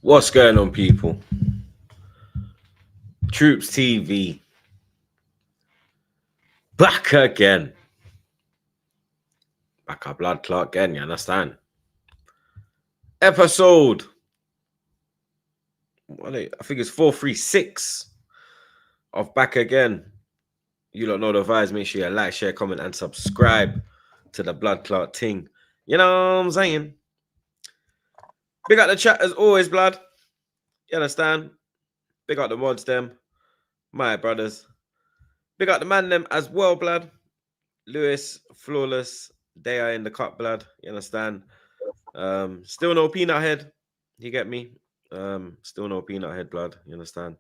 What's going on, people? TroopzTV back again. Back up, blood clot again, you understand? Episode, I think it's 436 of Back Again. You don't know the vibes. Make sure you like, share, comment, and subscribe to the blood clot ting. You know what I'm saying? Big up the chat as always, blood. You understand? Big up the mods, them. My brothers. Big up the man, them as well, blood. Lewis, Flawless, they are in the cup, blood. You understand? Still no peanut head. You get me? Still no peanut head, blood. You understand?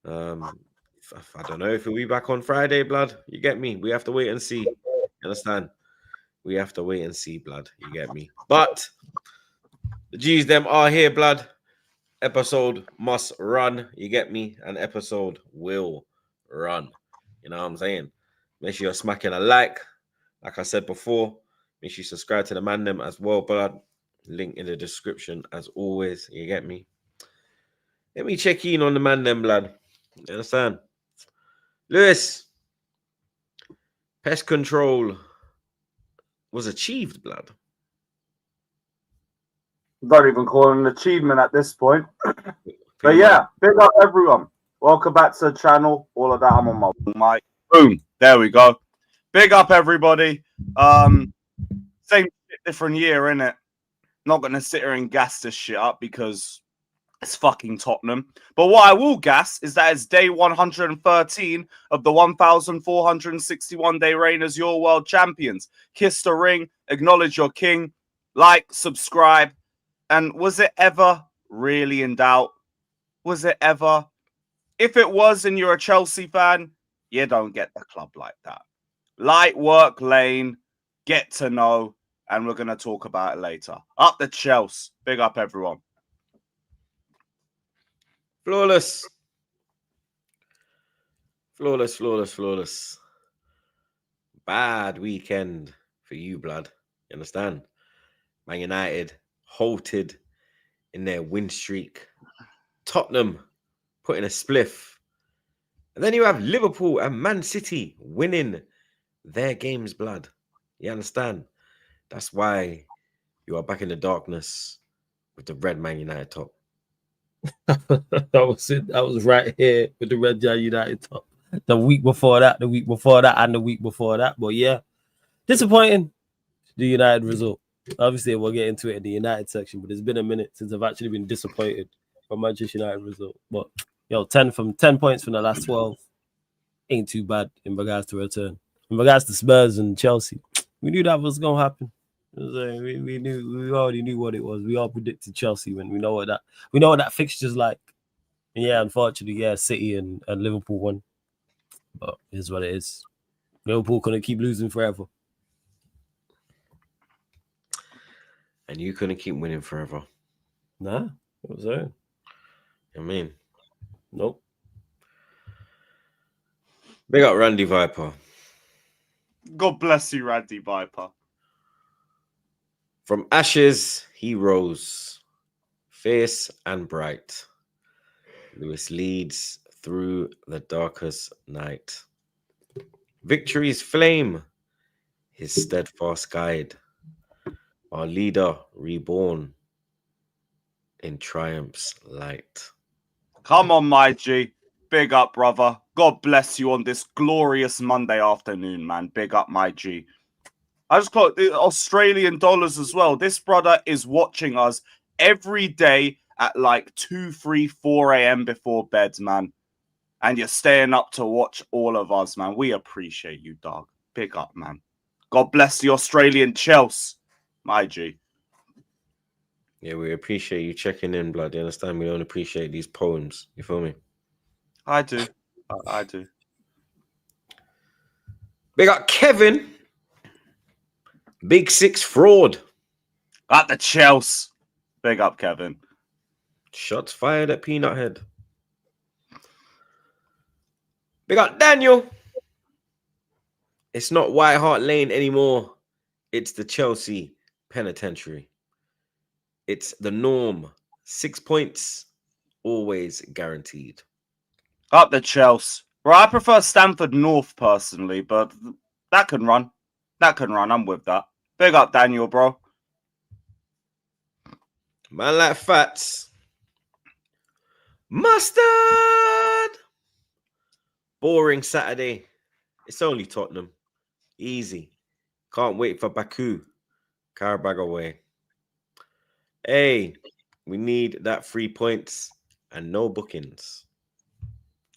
I don't know if we'll be back on Friday, blood. You get me? We have to wait and see. You understand? We have to wait and see, blood. You get me? But the G's them are here, blood. Episode must run. You get me? An episode will run. You know what I'm saying? Make sure you're smacking a like I said before. Make sure you subscribe to the man them as well, blood. Link in the description as always. You get me? Let me check in on the man them, blood. You understand? Lewis, pest control was achieved, blood. Don't even call it an achievement at this point. But yeah, big up everyone. Welcome back to the channel. All of that, I'm on my mic. Boom. There we go. Big up everybody. Same shit, different year, innit? Not going to sit here and gas this shit up because it's fucking Tottenham. But what I will gas is that it's day 113 of the 1,461 day reign as your world champions. Kiss the ring, acknowledge your king, like, subscribe. And was it ever really in doubt? Was it ever? If it was and you're a Chelsea fan, you don't get the club like that. Light work lane, get to know, and we're going to talk about it later. Up the Chels. Big up, everyone. Flawless. Flawless. Bad weekend for you, blood. You understand? Man United halted in their win streak. Tottenham putting a spliff. And then you have Liverpool and Man City winning their games, blood. You understand? That's why you are back in the darkness with the red Man United top. That was it. That was right here with the red Man United top. The week before that, and the week before that. But yeah, disappointing. The United result. Obviously, we'll get into it in the United section, but it's been a minute since I've actually been disappointed from Manchester United result. But yo, 10 points from the last 12 ain't too bad in regards to return. In regards to Spurs and Chelsea, we knew that was gonna happen. We already knew what it was. We all predicted Chelsea when we know what that fixture's like. And yeah, unfortunately, City and Liverpool won. But it is what it is. Liverpool couldn't keep losing forever. And you couldn't keep winning forever. Nah, what was that? I mean, nope. Big up Randy Viper. God bless you, Randy Viper. From ashes, he rose, fierce and bright. Lewis leads through the darkest night. Victory's flame, his steadfast guide. Our leader reborn in triumph's light. Come on, my G. Big up, brother. God bless you on this glorious Monday afternoon, man. Big up, my G. I just got the Australian dollars as well. This brother is watching us every day at like 2, 3, 4 a.m. before bed, man. And you're staying up to watch all of us, man. We appreciate you, dog. Big up, man. God bless the Australian Chels, my G. Yeah, we appreciate you checking in, blood. You understand? We don't appreciate these poems. You feel me? I do. I do. Big up Kevin. Big Six fraud. At the Chels. Big up, Kevin. Shots fired at Peanut Head. Big up Daniel. It's not White Hart Lane anymore. It's the Chelsea Penitentiary. It's the norm 6 points, always guaranteed. Up the Chels. Well, I prefer Stamford North personally, but that can run. That can run. I'm with that. Big up, Daniel, bro. Man like Fats. Mustard. Boring Saturday. It's only Tottenham. Easy. Can't wait for Baku. Karabag away. Hey, we need that 3 points and no bookings.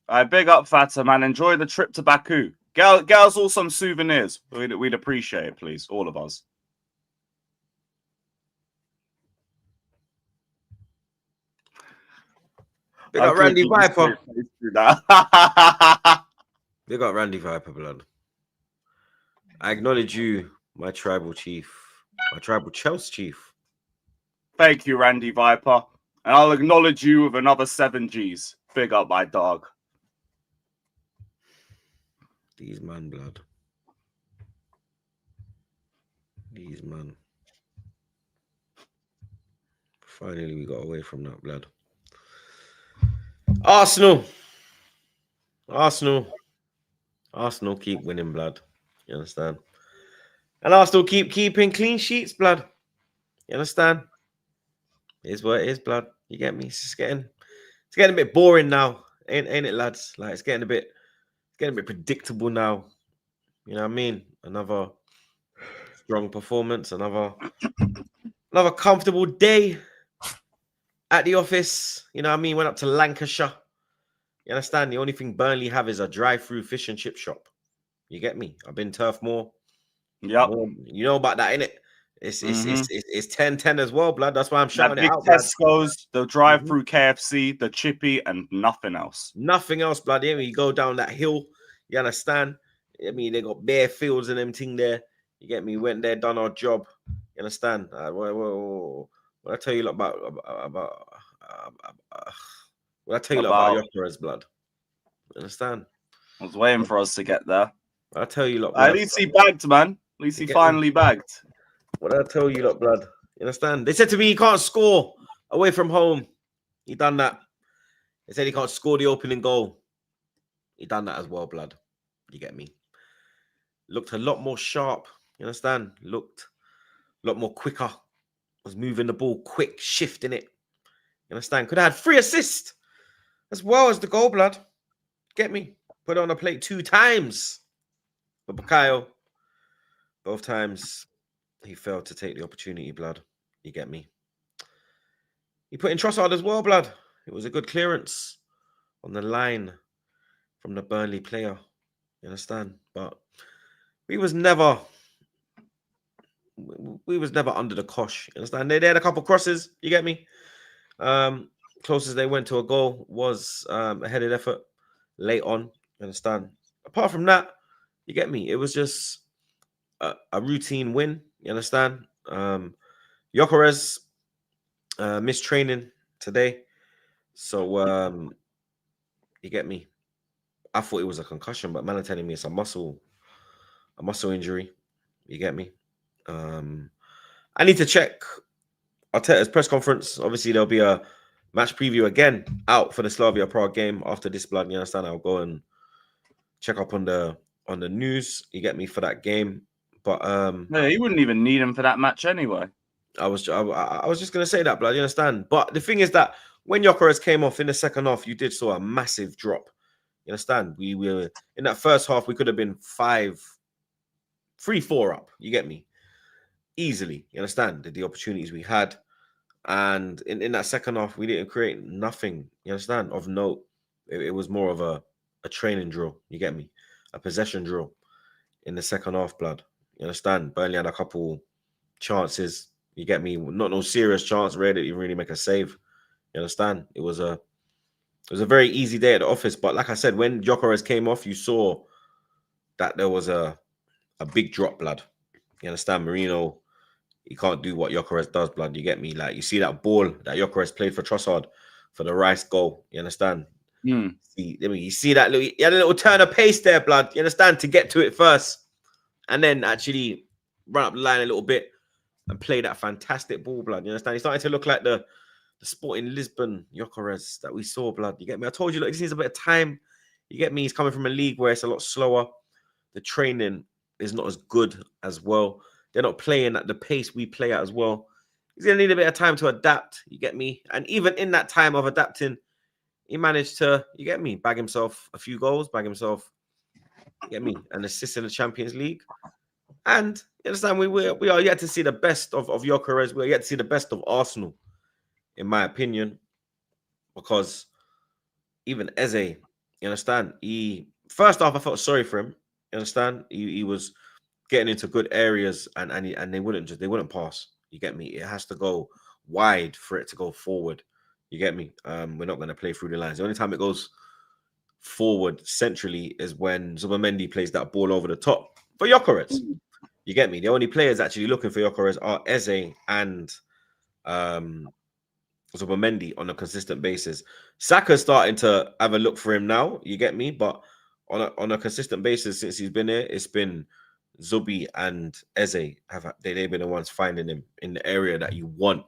All right, big up, Fata, man. Enjoy the trip to Baku. Get us all some souvenirs. We'd appreciate it, please. All of us. Big up Randy Viper. Big up Randy Viper, blood. I acknowledge you, my tribal chief. My tribal Chels chief. Thank you, Randy Viper. And I'll acknowledge you with another 7 Gs. Big up, my dog. These man, blood. These man. Finally, we got away from that, blood. Arsenal keep winning, blood. You understand? And Arsenal keep keeping clean sheets, blood. You understand? It is what it is, blood. You get me? It's getting a bit boring now, ain't it, lads? Like it's getting a bit predictable now. You know what I mean? Another strong performance, another comfortable day at the office. You know what I mean? Went up to Lancashire. You understand? The only thing Burnley have is a drive-through fish and chip shop. You get me? I've been Turf Moor. Yep. You know about that, innit? It's 10-10 as well, blood. That's why I'm shouting it out. Tesco's, the drive-through KFC, the chippy, and nothing else. Nothing else, blood. Yeah, you go down that hill. You understand? I mean, they got bare fields and them thing there. You get me? Went there, done our job. You understand? What I tell you about what I tell you about Gyokeres, blood. You understand? I was waiting for us to get there. I tell you, at least he bagged, man. At least he finally bagged. What I tell you, blood. You understand? They said to me he can't score away from home. He done that. They said he can't score the opening goal. He done that as well, blood. You get me? Looked a lot more sharp. You understand? Looked a lot more quicker. Was moving the ball quick, shifting it. You understand? Could have had 3 assists as well as the goal, blood. Get me? Put it on a plate 2 times. But Bukayo, both times he failed to take the opportunity, blood. You get me? He put in Trossard as well, blood. It was a good clearance on the line from the Burnley player. You understand? But we was never under the cosh. You understand? They had a couple crosses. You get me? Closest they went to a goal was a headed effort late on. You understand? Apart from that, you get me? It was just a routine win. You understand? Gyokeres missed training today. So you get me? I thought it was a concussion, but man are telling me it's a muscle injury. You get me? I need to check Arteta's press conference. Obviously, there'll be a match preview again out for the Slavia Prague game after this, blood. You understand? I'll go and check up on the news. You get me, for that game. But yeah, you wouldn't even need him for that match anyway. I was just gonna say that, blood. You understand? But the thing is that when Gyokeres came off in the second half, you did saw a massive drop. You understand? We were in that first half, we could have been 3-4 up. You get me? Easily. You understand? The opportunities we had. And in that second half, we didn't create nothing. You understand? Of note. It was more of a training drill. You get me? A possession drill in the second half, blood. You understand? Burnley had a couple chances. You get me? Not no serious chance, really, that you really make a save. You understand? It was a very easy day at the office. But like I said, when Gyokeres came off, you saw that there was a big drop, blood. You understand? Marino, he can't do what Gyokeres does, blood. You get me? Like, you see that ball that Gyokeres played for Trossard for the Rice goal. You understand? You see that little, he had a little turn of pace there, blood. You understand? To get to it first. And then actually run up the line a little bit and play that fantastic ball, blood. You understand? He's starting to look like the the Sporting Lisbon Gyokeres that we saw, blood. You get me? I told you, look, he needs a bit of time. You get me? He's coming from a league where it's a lot slower. The training is not as good as well. They're not playing at the pace we play at as well. He's going to need a bit of time to adapt. You get me? And even in that time of adapting, he managed to, you get me, bag himself a few goals, bag himself, you get me, an assist in the Champions League. And you understand, we are yet to see the best of Gyokeres. We're yet to see the best of Arsenal, in my opinion, because even Eze, you understand, first off, I felt sorry for him. You understand? He was getting into good areas and they wouldn't pass. You get me? It has to go wide for it to go forward. You get me? We're not going to play through the lines. The only time it goes forward centrally is when Zubomendi plays that ball over the top for Gyokeres. You get me? The only players actually looking for Gyokeres are Eze and Zubomendi on a consistent basis. Saka's starting to have a look for him now. You get me? But on a consistent basis since he's been here, it's been Zubi and Eze. They've been the ones finding him in the area that you want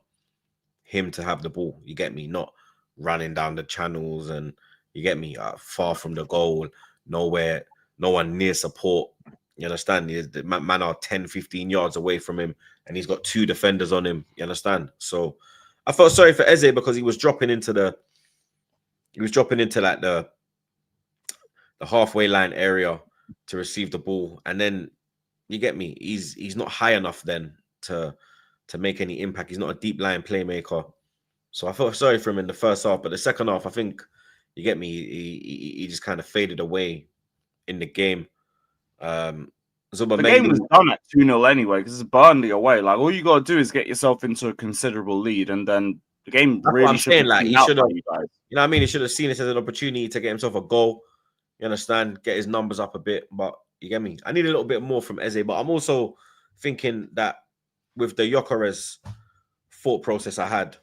him to have the ball. You get me? Not running down the channels and you get me far from the goal, nowhere, no one near support. You understand? The man are 10, 15 yards away from him and he's got 2 defenders on him. You understand? So I felt sorry for Eze because he was dropping into like the halfway line area to receive the ball. And then you get me, he's not high enough then to make any impact. He's not a deep line playmaker. So I felt sorry for him in the first half, but the second half, I think, you get me, he just kind of faded away in the game. The game was done at 2-0 anyway, because it's Burnley away. Like, all you got to do is get yourself into a considerable lead, and then the game really should have, he should have, you know what I mean? He should have seen this as an opportunity to get himself a goal. You understand? Get his numbers up a bit, but you get me? I need a little bit more from Eze, but I'm also thinking that with the Gyokeres thought process I had,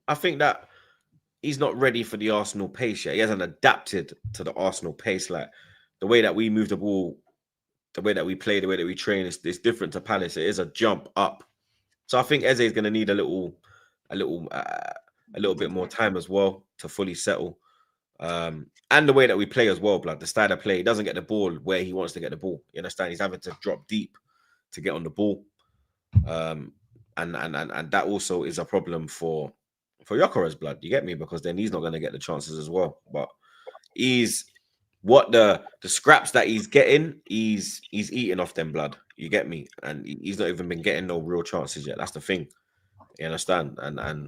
I think that he's not ready for the Arsenal pace yet. He hasn't adapted to the Arsenal pace. Like the way that we move the ball, the way that we play, the way that we train is different to Palace. It is a jump up. So I think Eze is going to need a little bit more time as well to fully settle. And the way that we play as well, blood, the style of play, he doesn't get the ball where he wants to get the ball. You understand? He's having to drop deep to get on the ball. And that also is a problem for Gyokeres, blood. You get me? Because then he's not going to get the chances as well. But he's what the scraps that he's getting, he's eating off them, blood. You get me? And he's not even been getting no real chances yet. That's the thing. You understand? And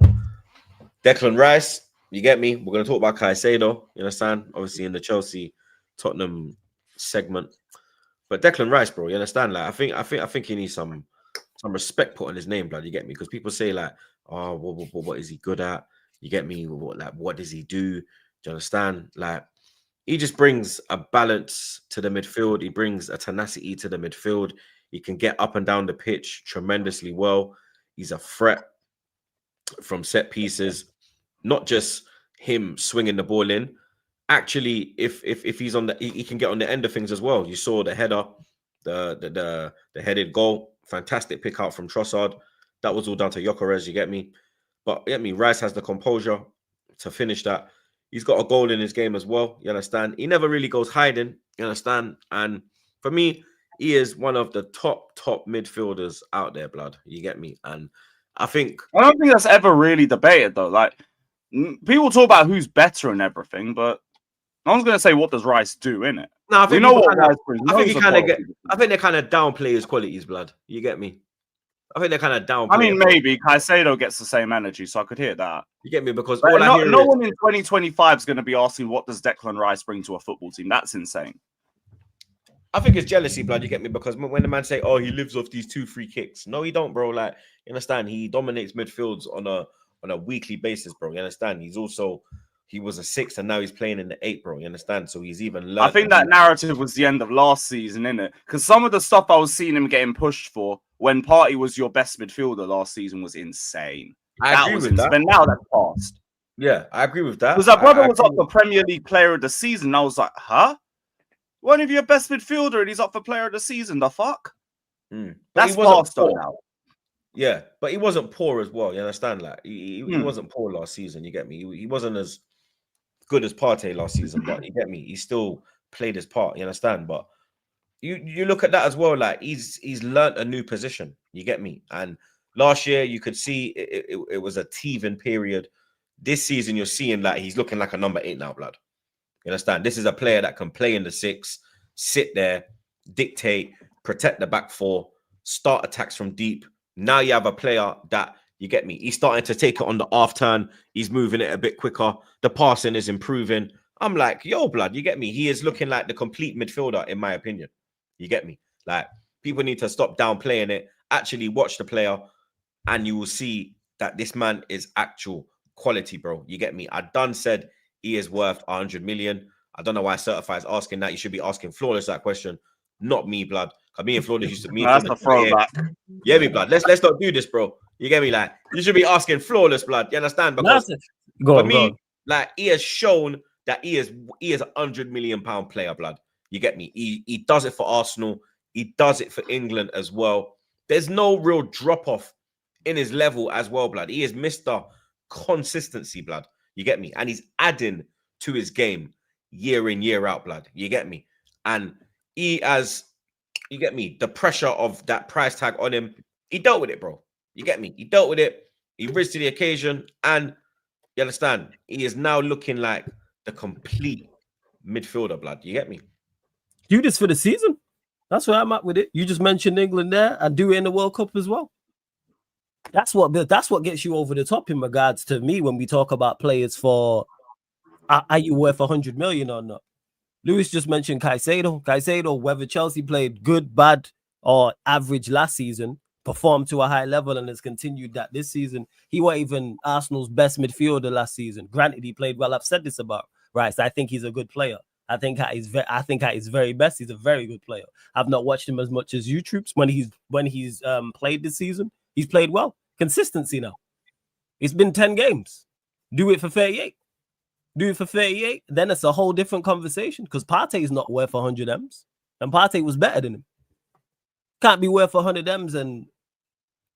Declan Rice, you get me? We're going to talk about Caicedo, you understand? Obviously in the Chelsea Tottenham segment. But Declan Rice, bro, you understand? Like I think he needs some respect put on his name, blood. You get me? Because people say like, oh, what is he good at? You get me? What does he do? Do you understand? Like he just brings a balance to the midfield. He brings a tenacity to the midfield. He can get up and down the pitch tremendously well. He's a threat from set pieces, not just him swinging the ball in. Actually, if he's on he can get on the end of things as well. You saw the header, the headed goal, fantastic pick out from Trossard. That was all down to Gyokeres, you get me? But you get me, Rice has the composure to finish that. He's got a goal in his game as well, you understand? He never really goes hiding, you understand? And for me, he is one of the top midfielders out there, blood. You get me? And I don't think that's ever really debated though. Like people talk about who's better and everything, but no one's gonna say what does Rice do, innit? No, I think we know what Rice brings. I think they kind of downplay his qualities, blood. You get me? I think they kind of downplay. I mean, maybe Caicedo gets the same energy, so I could hear that. You get me? Because no one in 2025 is going to be asking what does Declan Rice bring to a football team. That's insane. I think it's jealousy, blood. You get me? Because when the man say, "Oh, he lives off these 2 free kicks," no, he don't, bro. Like, you understand? He dominates midfields on a weekly basis, bro. You understand? He was a 6 and now he's playing in the 8, bro. You understand? So he's even. I think that narrative was the end of last season, innit? Because some of the stuff I was seeing him getting pushed for when Partey was your best midfielder last season was insane. I agree with that. But now that's passed. Yeah, I agree with that. Because that brother was up for Premier League Player of the Season. And I was like, huh? One of your best midfielder and he's up for Player of the Season. The fuck? Mm. That's passed on now. Yeah, but he wasn't poor as well. You understand? Like he wasn't poor last season. You get me? He wasn't as good as Partey last season, but you get me? He still played his part. You understand? But you look at that as well. Like he's learnt a new position. You get me? And last year you could see it was a teething period. This season you're seeing like he's looking like a number 8 now, blood. You understand? This is a player that can play in the 6, sit there, dictate, protect the back 4, start attacks from deep. Now you have a player that, you get me, he's starting to take it on the half turn. He's moving it a bit quicker. The passing is improving. I'm like, yo, blood, you get me? He is looking like the complete midfielder, in my opinion. You get me? Like, people need to stop downplaying it, actually watch the player, and you will see that this man is actual quality, bro. You get me? I done said he is worth 100 million. I don't know why Certified is asking that. You should be asking Flawless that question, not me, blood. Because me and Flawless used to me. That's a throwback. Yeah, me, blood. Let's not do this, bro. You get me? Like, you should be asking Flawless, blood. You understand? Because for me, like, he has shown that he is a 100 million pound player, blood. You get me? He does it for Arsenal. He does it for England as well. There's no real drop off in his level as well, blood. He is Mr. Consistency, blood. You get me? And he's adding to his game year in, year out, blood. You get me? And he has, you get me, the pressure of that price tag on him, he dealt with it, bro. You get me? He dealt with it. He rose to the occasion. And you understand? He is now looking like the complete midfielder, blood. You get me? Do this for the season. That's where I'm at with it. You just mentioned England there and do it in the World Cup as well. That's what gets you over the top in regards to me when we talk about players for are you worth 100 million or not? Lewis just mentioned Caicedo. Caicedo, whether Chelsea played good, bad, or average last season, performed to a high level and has continued that this season. He was even Arsenal's best midfielder last season. Granted, he played well. I've said this about Rice. I think he's a good player. I think at his very best, he's a very good player. I've not watched him as much as you, Troops. When he's played this season, he's played well. Consistency now. It's been 10 games. Do it for 38. Do it for 38. Then it's a whole different conversation because Partey is not worth 100 M's. And Partey was better than him. Can't be worth 100 M's and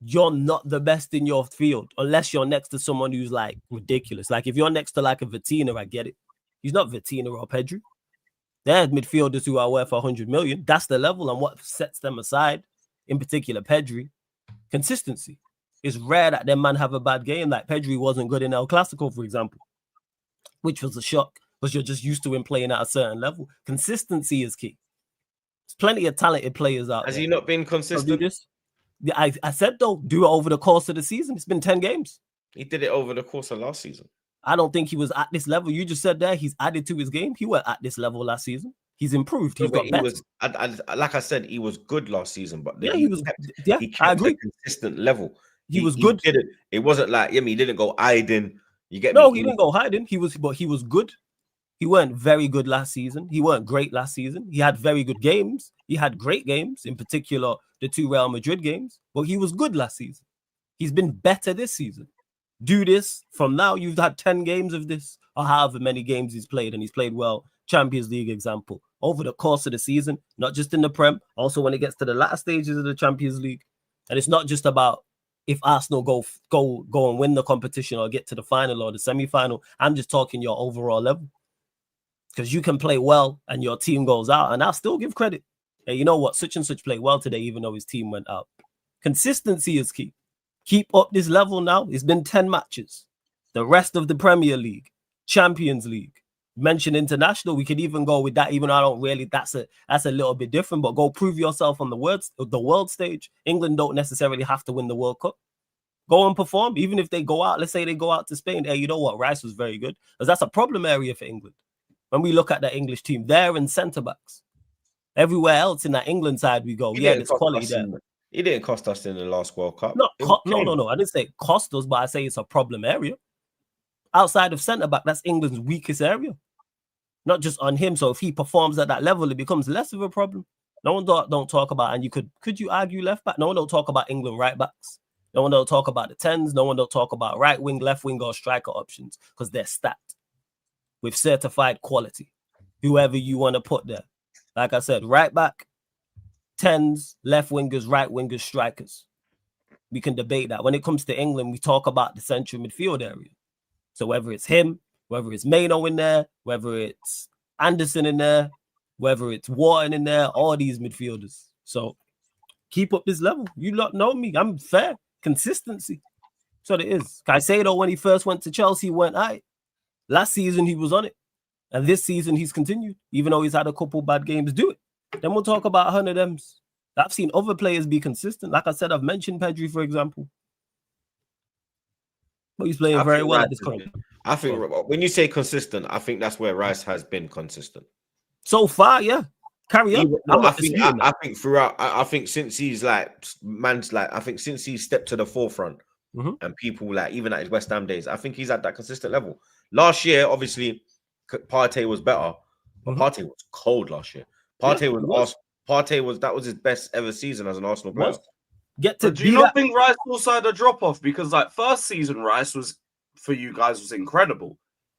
you're not the best in your field unless you're next to someone who's like ridiculous. Like if you're next to like a Vitina, I get it. He's not Vitina or Pedri. They're midfielders who are worth 100 million. That's the level and what sets them aside, in particular Pedri. Consistency. It's rare that them man have a bad game. Like Pedri wasn't good in El Clasico, for example, which was a shock because you're just used to him playing at a certain level. Consistency is key. There's plenty of talented players out there. Has he not been consistent? I said, though, do it over the course of the season. It's been 10 games. He did it over the course of last season. I don't think he was at this level. You just said there he's added to his game. He was at this level last season. He's improved. He's got better. Like I said, he was good last season, but he kept I agree. A consistent level. He was good. It wasn't like he didn't go hiding. You get no, me? He didn't go hiding. He was good. He weren't very good last season. He weren't great last season. He had very good games. He had great games, in particular the 2 Real Madrid games. But he was good last season. He's been better this season. Do this from now. You've had 10 games of this, or however many games he's played, and he's played well. Champions League example. Over the course of the season, not just in the Prem, also when it gets to the latter stages of the Champions League. And it's not just about if Arsenal go and win the competition or get to the final or the semi-final. I'm just talking your overall level. Because you can play well and your team goes out, and I'll still give credit. Hey, you know what? Such and such played well today, even though his team went out. Consistency is key. Keep up this level now. It's been 10 matches. The rest of the Premier League, Champions League, mention international. We could even go with that, even though I don't really, that's a little bit different, but go prove yourself on the world stage. England don't necessarily have to win the World Cup. Go and perform, even if they go out. Let's say they go out to Spain. Hey, you know what? Rice was very good. Because that's a problem area for England. When we look at the English team, they're in centre-backs. Everywhere else in that England side we go, there's quality there. He didn't cost us in the last World Cup. No. I didn't say cost us, but I say it's a problem area. Outside of centre-back, that's England's weakest area. Not just on him. So if he performs at that level, it becomes less of a problem. No one don't talk about, and you could you argue left back? No one don't talk about England right backs. No one don't talk about the 10s. No one don't talk about right wing, left wing, or striker options because they're stacked with certified quality. Whoever you want to put there. Like I said, right back, 10s, left wingers, right wingers, strikers. we can debate that. When it comes to England, we talk about the central midfield area. So whether it's him, whether it's Mano in there, whether it's Anderson in there, whether it's Wharton in there, all these midfielders. So keep up this level. You lot know me. I'm fair. Consistency. That's what it is. Caicedo, when he first went to Chelsea, went high. Last season, he was on it. And this season, he's continued, even though he's had a couple bad games. Do it. Then we'll talk about 100 M's. I've seen other players be consistent. Like I said, I've mentioned Pedri, for example. But he's playing very well at this point. I think when you say consistent, I think that's where Rice has been consistent. So far, yeah. Carry on. I think throughout, I think since he's I think since he stepped to the forefront and people like, even at his West Ham days, I think he's at that consistent level. Last year, obviously, Partey was better, but Partey was cold last year. Partey was his best ever season as an Arsenal player. Do you not think Rice also had a drop off? Because like first season, Rice was for you guys was incredible.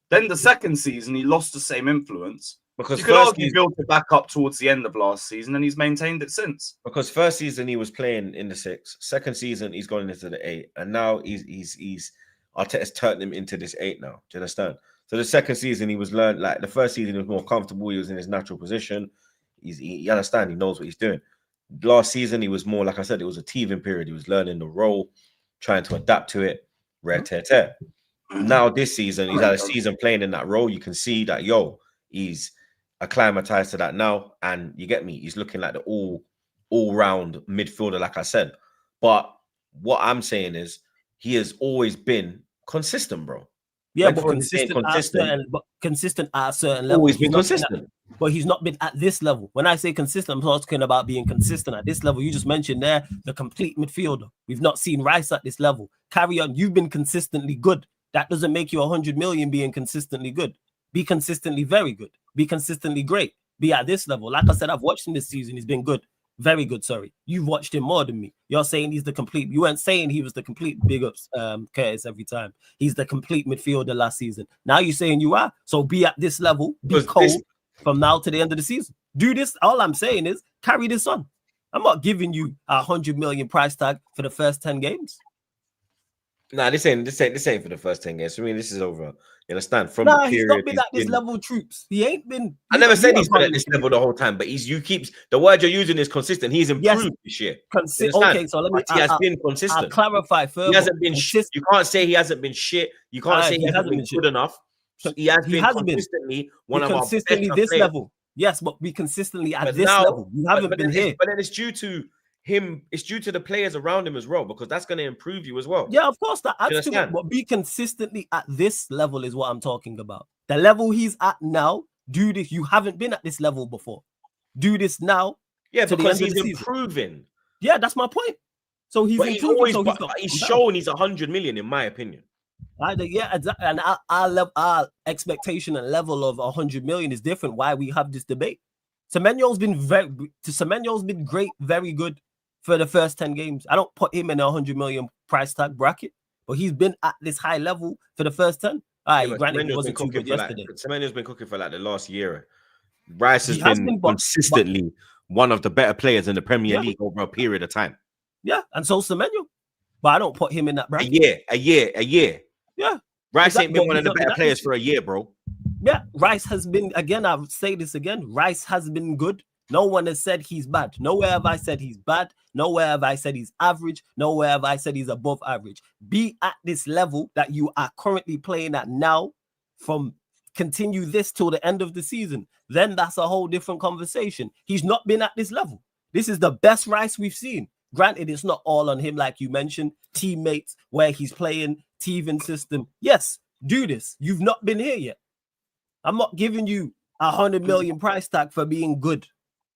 Then the second season, he lost the same influence. Because you could argue built it back up towards the end of last season, and he's maintained it since. Because first season he was playing in the 6, second season he's gone into the 8, and now he's Arteta's turned him into this 8 now. Do you understand? So the second season he was learned, like the first season he was more comfortable, he was in his natural position. He understands, he knows what he's doing. Last season he was more, like I said, it was a teething period. He was learning the role, trying to adapt to it. Tear. Now this season he's had a season playing in that role. You can see that he's acclimatized to that now, and you get me. He's looking like the all-round midfielder, like I said. But what I'm saying is he has always been consistent, bro. Yeah, but consistent at a certain level. Always been consistent. But he's not been at this level. When I say consistent, I'm talking about being consistent at this level. You just mentioned there the complete midfielder. We've not seen Rice at this level. Carry on. You've been consistently good. That doesn't make you 100 million being consistently good. Be consistently very good. Be consistently great. Be at this level. Like I said, I've watched him this season. He's been good. Very good, sorry. You've watched him more than me. You're saying he's the complete. You weren't saying he was the complete big ups, Curtis, every time. He's the complete midfielder last season. Now you're saying you are. So be at this level. Be cold from now to the end of the season. Do this. All I'm saying is carry this on. I'm not giving you 100 million price tag for the first 10 games. Nah, this ain't for the first 10 games. I mean, this is over. You understand? From the period, he's not been at this level, Troops. He ain't been. I never said he's been at this level the whole time, but the word you're using is consistent. He's improved this year. Okay, so let me. He has been consistent. I'll clarify further. He hasn't been shit. You can't say he hasn't been shit. You can't say he hasn't been good enough. He has been consistently one of our best this level. Yes, but we consistently at this level. You haven't been here. But then it's due to him, it's due to the players around him as well, because that's going to improve you as well. Yeah, of course, that adds to it. But be consistently at this level is what I'm talking about. The level he's at now, do this. You haven't been at this level before. Do this now. Yeah, because he's improving. Yeah, that's my point. So he's improving. He's shown he's 100 million, in my opinion. Yeah, exactly. And our expectation and level of 100 million is different. Why we have this debate? Semenyo's been great, very good for the first 10 games. I don't put him in a 100 million price tag bracket, but he's been at this high level for the first 10. Granted, he wasn't too good yesterday. Semenyo's been cooking for like the last year. Rice has been consistently one of the better players in the Premier League over a period of time. Yeah, and so Semenyo. But I don't put him in that bracket. A year. Yeah. Rice ain't been one of the better players for a year, bro. Yeah, Rice has been, again, I would say this again, Rice has been good. No one has said he's bad. Nowhere have I said he's bad. Nowhere have I said he's average. Nowhere have I said he's above average. Be at this level that you are currently playing at now, continue this till the end of the season. Then that's a whole different conversation. He's not been at this level. This is the best Rice we've seen. Granted, it's not all on him, like you mentioned, teammates, where he's playing, teething system. Yes, do this. You've not been here yet. I'm not giving you 100 million price tag for being good,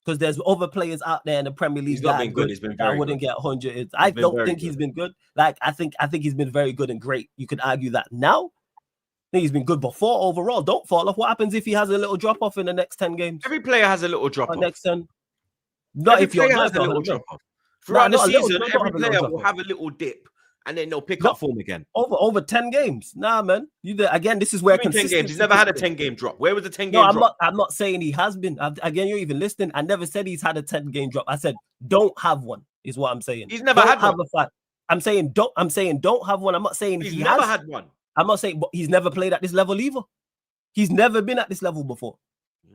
because there's other players out there in the Premier League that been good. He's been very wouldn't get 100. I don't think he's been good. Like I think he's been very good and great. You could argue that now. I think he's been good before overall. Don't fall off. What happens if he has a little drop off in the next 10 games? Every player has a little drop off. Next 10. Not if you're not a little drop off. Throughout the season, every player will have a little dip, and then they'll pick up form again. Over 10 games. Nah, man. Again, this is where 10 games. He's never had a 10-game drop. Where was the 10-game drop? I'm not saying he has been. Again, you're even listening. I never said he's had a 10-game drop. I said don't have one, is what I'm saying. He's never had one. I'm saying don't have one. I'm not saying He's he never has. had one. I'm not saying, but he's never played at this level either. He's never been at this level before.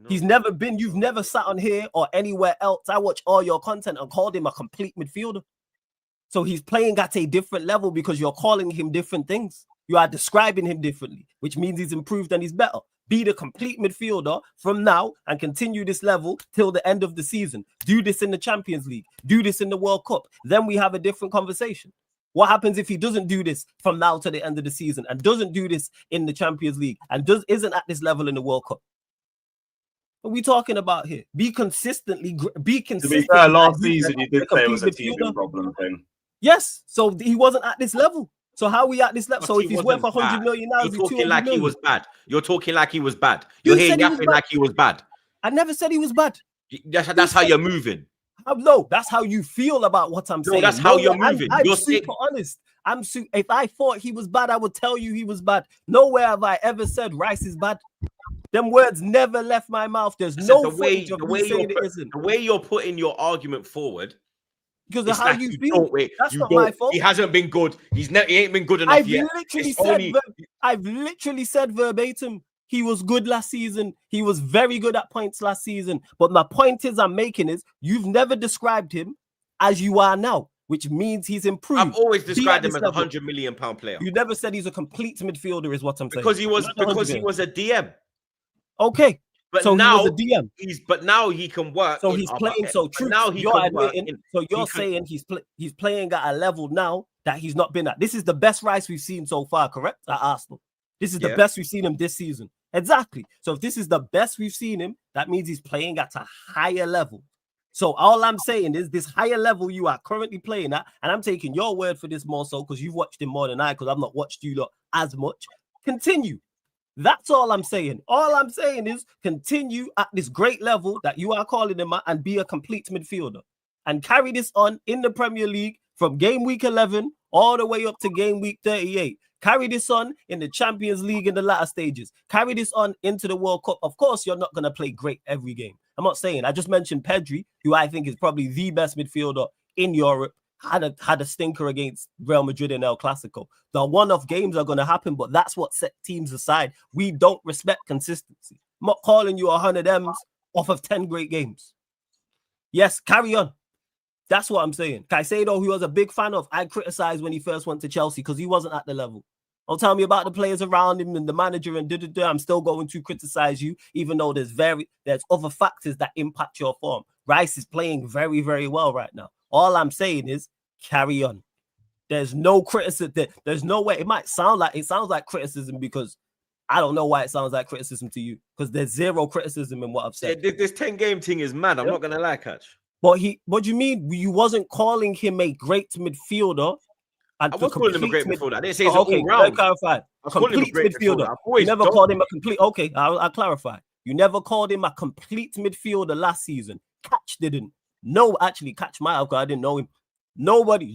He's never been. You've never sat on here or anywhere else. I watch all your content and called him a complete midfielder. So he's playing at a different level because you're calling him different things. You are describing him differently, which means he's improved and he's better. Be the complete midfielder from now and continue this level till the end of the season. Do this in the Champions League. Do this in the World Cup. Then we have a different conversation. What happens if he doesn't do this from now to the end of the season and doesn't do this in the Champions League and isn't at this level in the World Cup? What are we talking about here? Be consistent. To be fair, last season you did say it was a teething midfielder. problem thing. Yes, so he wasn't at this level. So how are we at this level? But So he if he's worth wasn't 100 bad. million now, You're he's talking 200 like million. he was bad. You're talking like he was bad. You're You here said he was yapping bad. like he was bad. I never said he was bad. That's how you're moving. No, that's how you feel about what I'm saying. That's how you're moving. I'm You're super honest. If I thought he was bad, I would tell you he was bad. Nowhere have I ever said Rice is bad. Them words never left my mouth. There's no footage of me saying it isn't. The way you're putting your argument forward, because of how like you feel. That's you not don't- my fault. He hasn't been good. He ain't been good enough I've yet. literally said verbatim, he was good last season. He was very good at points last season. But my point I'm making is you've never described him as you are now, which means he's improved. I've always described him as a level. £100 million player. You never said he's a complete midfielder, is what I'm saying. Because he was a DM. Okay. But so now he was a DM. But now he can work. So he's playing. So true. Now he you're can admitting. work. So you're saying he's playing at a level now that he's not been at. This is the best Rice we've seen so far, correct? At Arsenal. This is the best we've seen him this season. Exactly. So if this is the best we've seen him, that means he's playing at a higher level. So all I'm saying is this higher level you are currently playing at, and I'm taking your word for this more so because you've watched him more than I, because I've not watched you lot as much. Continue. That's all I'm saying. All I'm saying is continue at this great level that you are calling him at and be a complete midfielder and carry this on in the Premier League from game week 11 all the way up to game week 38. Carry this on in the Champions League in the latter stages. Carry this on into the World Cup. Of course, you're not going to play great every game. I'm not saying. I just mentioned Pedri, who I think is probably the best midfielder in Europe. Had a stinker against Real Madrid in El Clasico. The one-off games are going to happen, but that's what set teams aside. We don't respect consistency. I'm not calling you 100 M's off of 10 great games. Yes, carry on. That's what I'm saying. Caicedo, who I was a big fan of, I criticized when he first went to Chelsea because he wasn't at the level. Don't tell me about the players around him and the manager and I'm still going to criticize you, even though there's other factors that impact your form. Rice is playing very, very well right now. All I'm saying is carry on. There's no criticism. There's no way. It sounds like criticism because I don't know why it sounds like criticism to you, because there's zero criticism in what I've said. Yeah, this 10-game thing is mad. I'm not gonna lie, Catch. But what do you mean? You wasn't calling him a great midfielder? And I was calling him a great midfielder. I didn't say he's okay, all round. Clarify. Complete midfielder. You never called him a complete. Okay, I'll clarify. You never called him a complete midfielder last season. Catch didn't. No, actually, Catch might have, because I didn't know him. Nobody,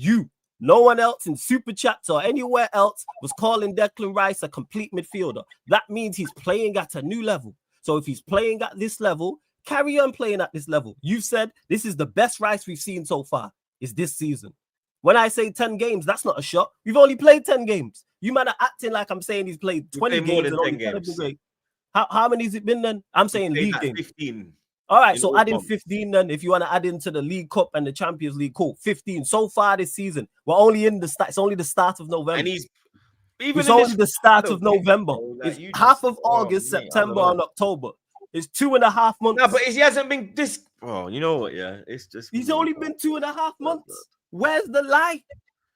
no one else in Super Chats or anywhere else was calling Declan Rice a complete midfielder. That means he's playing at a new level. So if he's playing at this level, carry on playing at this level. You've said this is the best Rice we've seen so far, is this season. When I say 10 games, that's not a shot. We've only played 10 games. You might have acting like I'm saying he's played 20 games. More than 10 games. How many has it been then? I'm saying league games. 15. All right, so add in 15 then. If you want to add into the League Cup and the Champions League, cool. 15 so far this season. We're only in the start. It's only the start of November. And it's only the start of November. It's half of August, September, and October. It's 2.5 months. No, but he hasn't been this. Oh, you know what? Yeah, it's just. He's only been 2.5 months. Where's the lie?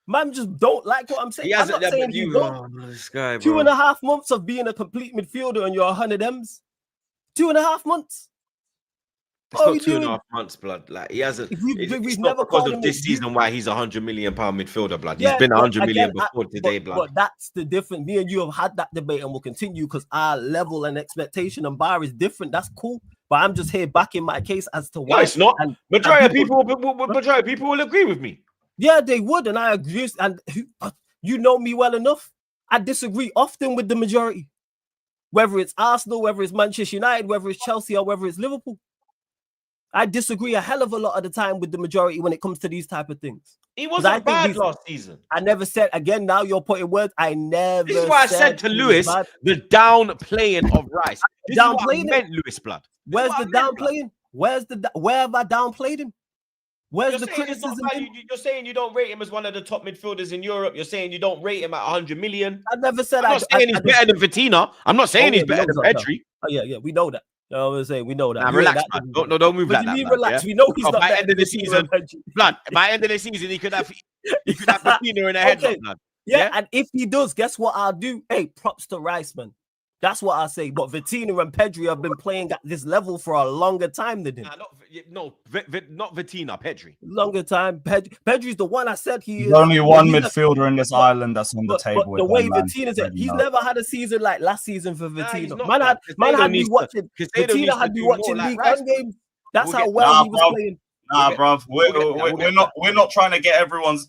Man, just don't like what I'm saying. I'm not saying you don't. This guy, bro. 2.5 months of being a complete midfielder and you're 100 M's. 2.5 months. It's not 2.5 months, blood. Like he hasn't. It's not because of this season why he's £100 million midfielder, blood. He's been 100 million before today, blood. But that's the difference. Me and you have had that debate and will continue because our level and expectation and bar is different. That's cool. But I'm just here backing my case as to why. No, it's not. Majority of people will agree with me. Yeah, they would, and I agree. And you know me well enough. I disagree often with the majority. Whether it's Arsenal, whether it's Manchester United, whether it's Chelsea, or whether it's Liverpool. I disagree a hell of a lot of the time with the majority when it comes to these type of things. He wasn't bad last season. I never said, again, now you're putting words. I never This is why I said to Lewis, the downplaying of Rice. This is what I meant, Lewis Blood. Where's the downplaying? Where have I downplayed him? Where's the criticism? You're saying you don't rate him as one of the top midfielders in Europe. You're saying you don't rate him at 100 million. I never said I'm not saying he's better than Vitina. I'm not saying he's better than Pedri. Oh, yeah, we know that. You know what I'm saying? We know that. Nah, relax, man. Don't move like that. Relax. Yeah? We know he's not by end of the season. Blood. By end of the season, he could have Vitina in a headlock, blood. Yeah, and if he does, guess what I'll do? Hey, props to Rice, man. That's what I say. But Vitina and Pedri have been playing at this level for a longer time than him. Not Vitina, Pedri. Longer time. Pedri's the one I said he is. There's only one midfielder in this island that's on the table. But the way Vitina's at, he's never had a season like last season for Vitina. Man had me watching. Vitina had me watching League One games. That's how well he was playing. Nah, bruv, we're not trying to get everyone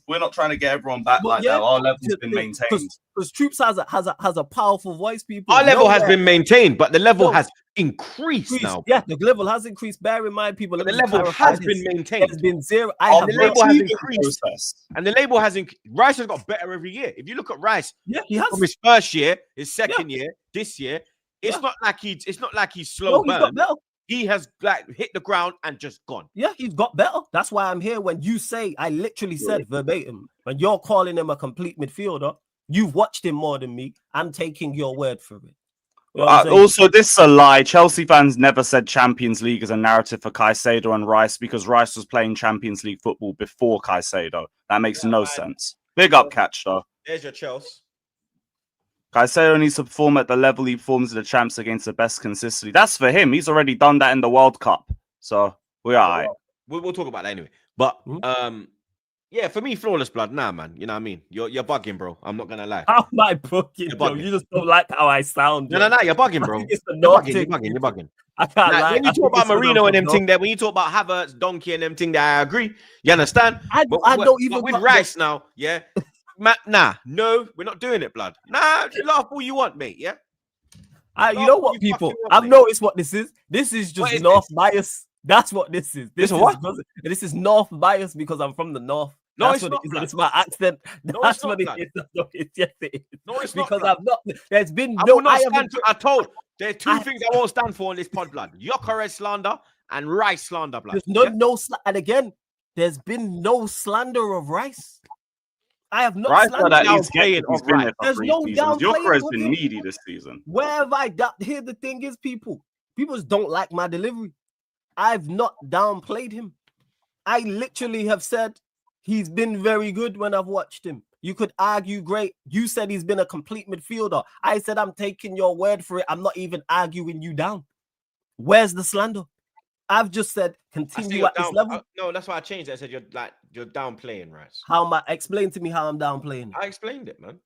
back like that. Our level's been maintained. Because Troops has a powerful voice, people. Our level has been maintained, but the level has increased now. Yeah, the level has increased. Bear in mind, people. The level has been maintained. It's been zero. The label has increased, and the label has increased. Rice has got better every year. If you look at Rice, he has from his first year, his second year, this year. It's not like he's slow burn. He has hit the ground and just gone. Yeah, he's got better. That's why I'm here. When you say, I literally said verbatim, when you're calling him a complete midfielder, you've watched him more than me. I'm taking your word for it. You know also, this is a lie. Chelsea fans never said Champions League is a narrative for Caicedo and Rice because Rice was playing Champions League football before Caicedo. That makes no sense. Big up, Catch, though. There's your Chels. Caicedo needs to perform at the level he performs in the champs against the best consistently. That's for him. He's already done that in the World Cup. So we're all right. We'll talk about that anyway. But yeah, for me, flawless blood. Nah, man. You know what I mean? You're bugging, bro. I'm not gonna lie. How am I bugging, bro? You just don't like how I sound. No, you're bugging, bro. You're bugging. I can't lie. When you talk about Marino and them thing there, when you talk about Havertz, Donkey and them thing there, I agree. You understand? I don't even with Rice now, yeah. No, we're not doing it, blood. Nah, you laugh all you want, mate. Yeah. You know what, people? I've noticed what this is. This is just North bias. That's what this is. This is North bias because I'm from the North. No, that's what it is. It's my accent. That's what it is. Yes, it is. No, it's because I've not. There's been no. I told. There are two things I won't stand for in this pod, blood. Gyokeres slander and Rice slander, blood. There's and again, there's been no slander of Rice. I have not downplayed of Rice. There's no downplaying. Gyokeres has been needy this season. Where have I here the thing is, people just don't like my delivery. I've not downplayed him. I literally have said he's been very good when I've watched him. You could argue great. You said he's been a complete midfielder. I said I'm taking your word for it. I'm not even arguing you down. Where's the slander? I've just said continue at this level. No, that's why I changed it. I said you're downplaying, Rice. How am I? Explain to me how I'm downplaying. I explained it, man.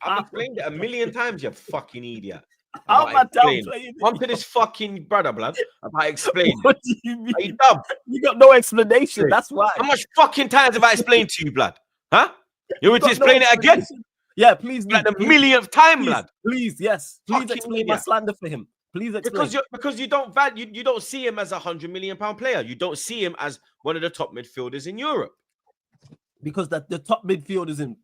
I've explained it a million times, you fucking idiot. How am I downplaying? Come to this fucking brother, blood. I explained. What do you mean? Are you dumb? You got no explanation. That's why. How much fucking times have I explained to you, blood? Huh? You want to explain it again? Yeah, please. Like the millionth time, blood. Please, yes. Please explain my slander for him. Please explain. Because you don't see him as £100 million player. You don't see him as one of the top midfielders in Europe. Because the top midfielders in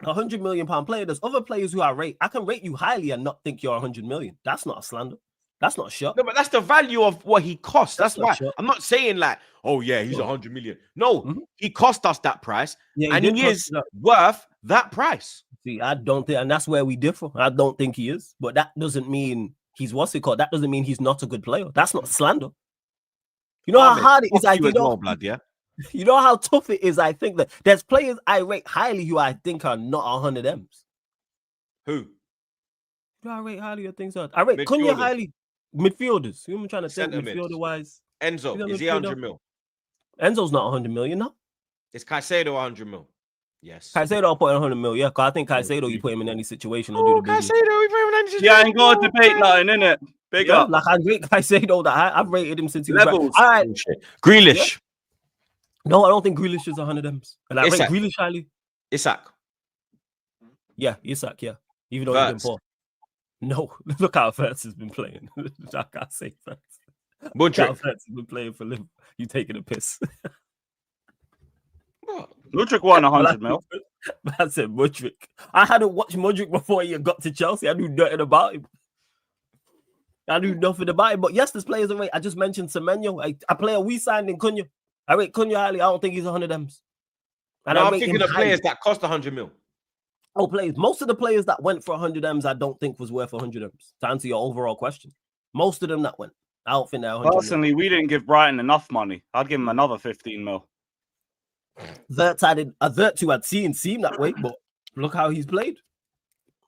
£100 million player. There's other players who I can rate you highly and not think you're 100 million. That's not a slander. That's not a shot. No, but that's the value of what he costs. That's why I'm not saying like, oh yeah, he's 100 million. No, he cost us that price, and he is worth that price. See, I don't think, and that's where we differ. I don't think he is, but that doesn't mean he's what's it called. That doesn't mean he's not a good player. That's not slander. You know how hard it is. You know how tough it is. I think that there's players I rate highly who I think are not 100 M's. Who? Do I rate highly? I think so. I rate Cunha highly. Midfielders. Who am I trying to think? Midfielder wise. Enzo is he 100 mil? Enzo's not 100 million, no. Is Caicedo 100 mil? Yes. Caicedo, I'll put 100 mil. Yeah, because I think Caicedo, you put him in any situation. Do the business. Caicedo, we put him in any situation. Yeah, I ain't got a debate line, innit? Big up. Like I rate Caicedo. I've rated him since he was levels. All right. Grealish. Yeah. No, I don't think Grealish is 100 M's. And I rate Grealish highly. Isak. Yeah, Isak, yeah. Even though he's been poor. No, look how Verts has been playing. I can't say Verts. Mudryk. Been playing for Liverpool. You taking a piss? Mudryk won 100 mil. I said Mudryk. I hadn't watched Mudryk before he got to Chelsea. I knew nothing about him. But yes, there's players away. I just mentioned Semenyo. A player we signed in Cunha. I rate Cunha highly. I don't think he's 100 M's. And I'm thinking of players that cost 100 mil. Oh, players. Most of the players that went for 100 M's, I don't think was worth 100 M's. To answer your overall question, most of them that went, I don't think they're 100 Personally, we didn't give Brighton enough money. I'd give him another 15 mil. Vertu had seem that way, but look how he's played.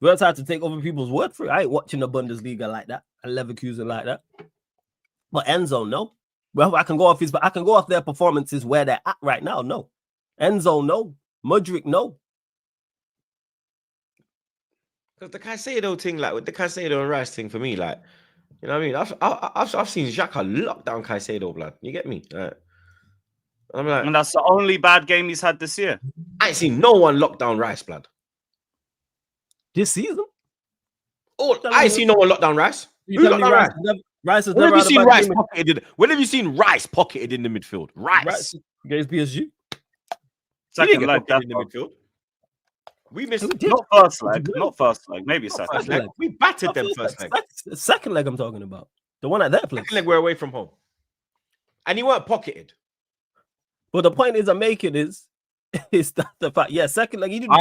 Vertu had to take other people's word for it. I ain't watching the Bundesliga like that, and Leverkusen like that. But Enzo, no. Well, I can go off their performances where they're at right now. No. Enzo, no. Mudryk, no. Because the Caicedo thing, like with the Caicedo and Rice thing, for me, like, you know what I mean? I've seen Xhaka lock down Caicedo, blood. You get me? I'm like, And that's the only bad game he's had this year. I ain't seen no one lock down Rice, blood. This season? Oh, I ain't seen no one lock down Rice. Who locked down Rice? Rice has When never have you had a seen bad Rice game. pocketed? When have you seen Rice pocketed in the midfield? Rice Against PSG? He didn't Second get leg, pocketed in the that's midfield. We missed not first leg. Not first leg. Maybe second first leg. leg. We battered them first leg. Second leg I'm talking about. The one at their place. Second leg we're away from home. And he weren't pocketed. But the point I'm making is that the fact, second leg he didn't.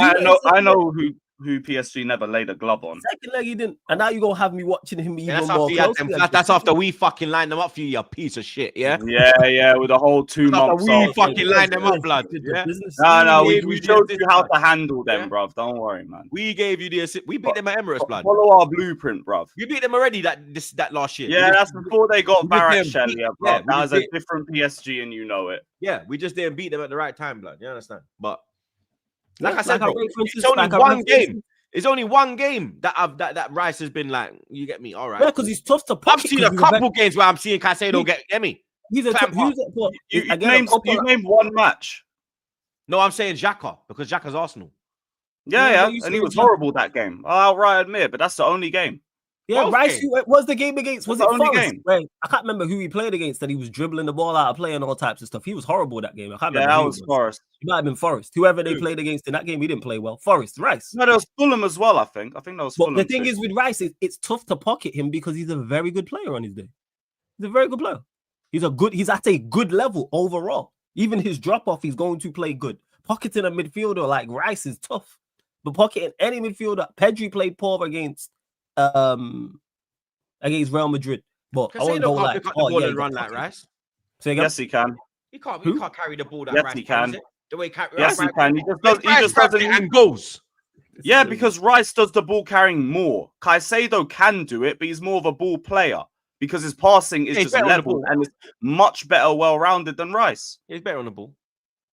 I know who PSG never laid a glove on. Second leg he didn't, and now you gonna have me watching him even That's more closely. that's after we fucking lined them up for you, you piece of shit, yeah? Yeah, with the whole 2 months. We fucking lined them up, blood. Yeah? No, We we gave showed you you how this, to handle them, yeah? bruv. Don't worry, man. We gave you the assist. We beat them at Emirates, blood. Follow our blueprint, bruv. You beat them already that last year. Yeah, that's before they got we just didn't Barak beat- Shelia, yeah, bruv. we That just was a didn't- different PSG, and you know it. Yeah, we just didn't beat them at the right time, blood. You understand? But like Yeah, I said, like I bro, rate, for instance, it's only like I one rate, for game. instance- It's only one game that Rice has been like, you get me? All right. Yeah, because he's tough to I've pocket. seen a couple games where I'm seeing Caicedo get me. He's a Clamp up. You named one match. No, I'm saying Xhaka because Xhaka's Arsenal. Yeah, you and he said was Xhaka. horrible that game. I'll outright admit, but that's the only game. Yeah, Both Rice. games. What was the game against? Was it The only Forest? game. Right. I can't remember who he played against. That he was dribbling the ball out of play and all types of stuff. He was horrible that game. I can't Yeah, remember. that who was it was. Forest. It might have been Forest. Whoever they Who? played against in that game, he didn't play well. Forest, Rice. No, there was Fulham as well, I think. I think that was But Fulham. the thing too. is with Rice, it's tough to pocket him because he's a very good player on his day. He's a very good player. He's at a good level overall. Even his drop off, he's going to play good. Pocketing a midfielder like Rice is tough. But pocketing any midfielder, Pedri played poor against Real Madrid. But I won't go Caicedo can't like, pick up the ball and run he's like pocket. Rice. Say again? Yes, he can. He can't. Who? He can't carry the ball that Yes, Rice he can. carries it. The way Yes, he can. He just Rice doesn't. and goes. Yeah, because Rice does the ball carrying more. Caicedo can do it, but he's more of a ball player because his passing is He's just better on the level ball. and it's much better, well-rounded than Rice. He's better on the ball.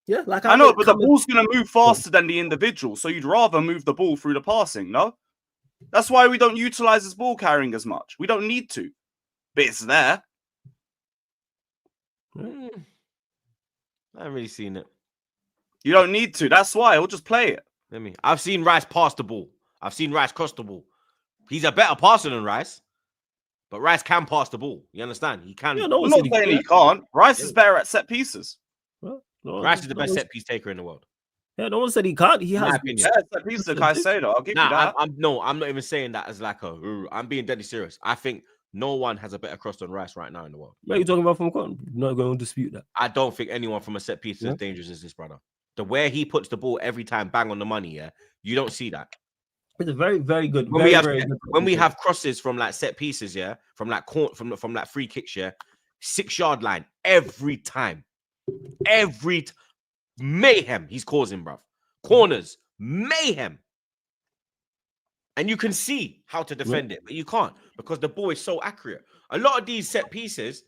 Yeah, like I know, but the ball's going to move faster than the individual, so you'd rather move the ball through the passing, no? That's why we don't utilize his ball carrying as much. We don't need to, but it's there. I haven't really seen it. You don't need to. That's why. We'll just play it. I've seen Rice pass the ball. I've seen Rice cross the ball. He's a better passer than Rice, but Rice can pass the ball. You understand? He can. Yeah, no I'm one not said saying he can't. Rice is better at set pieces. Rice is the best set piece taker in the world. Yeah, no one said he can't. He In has. my opinion. Yeah, set pieces of Caicedo. I'll give you that. I'm not even saying that as like a. I'm being deadly serious. I think no one has a better cross than Rice right now in the world. What are you talking about from Cotton? Not going to dispute that. I don't think anyone from a set piece is as dangerous as this brother. The way he puts the ball every time, bang on the money. Yeah, you don't see that. It's a very, very good. When Very we have crosses from like set pieces, yeah, from like from like free kicks, yeah, 6-yard line every time, mayhem he's causing, bruv. Corners, mayhem, and you can see how to defend it, but you can't because the ball is so accurate. A lot of these set pieces,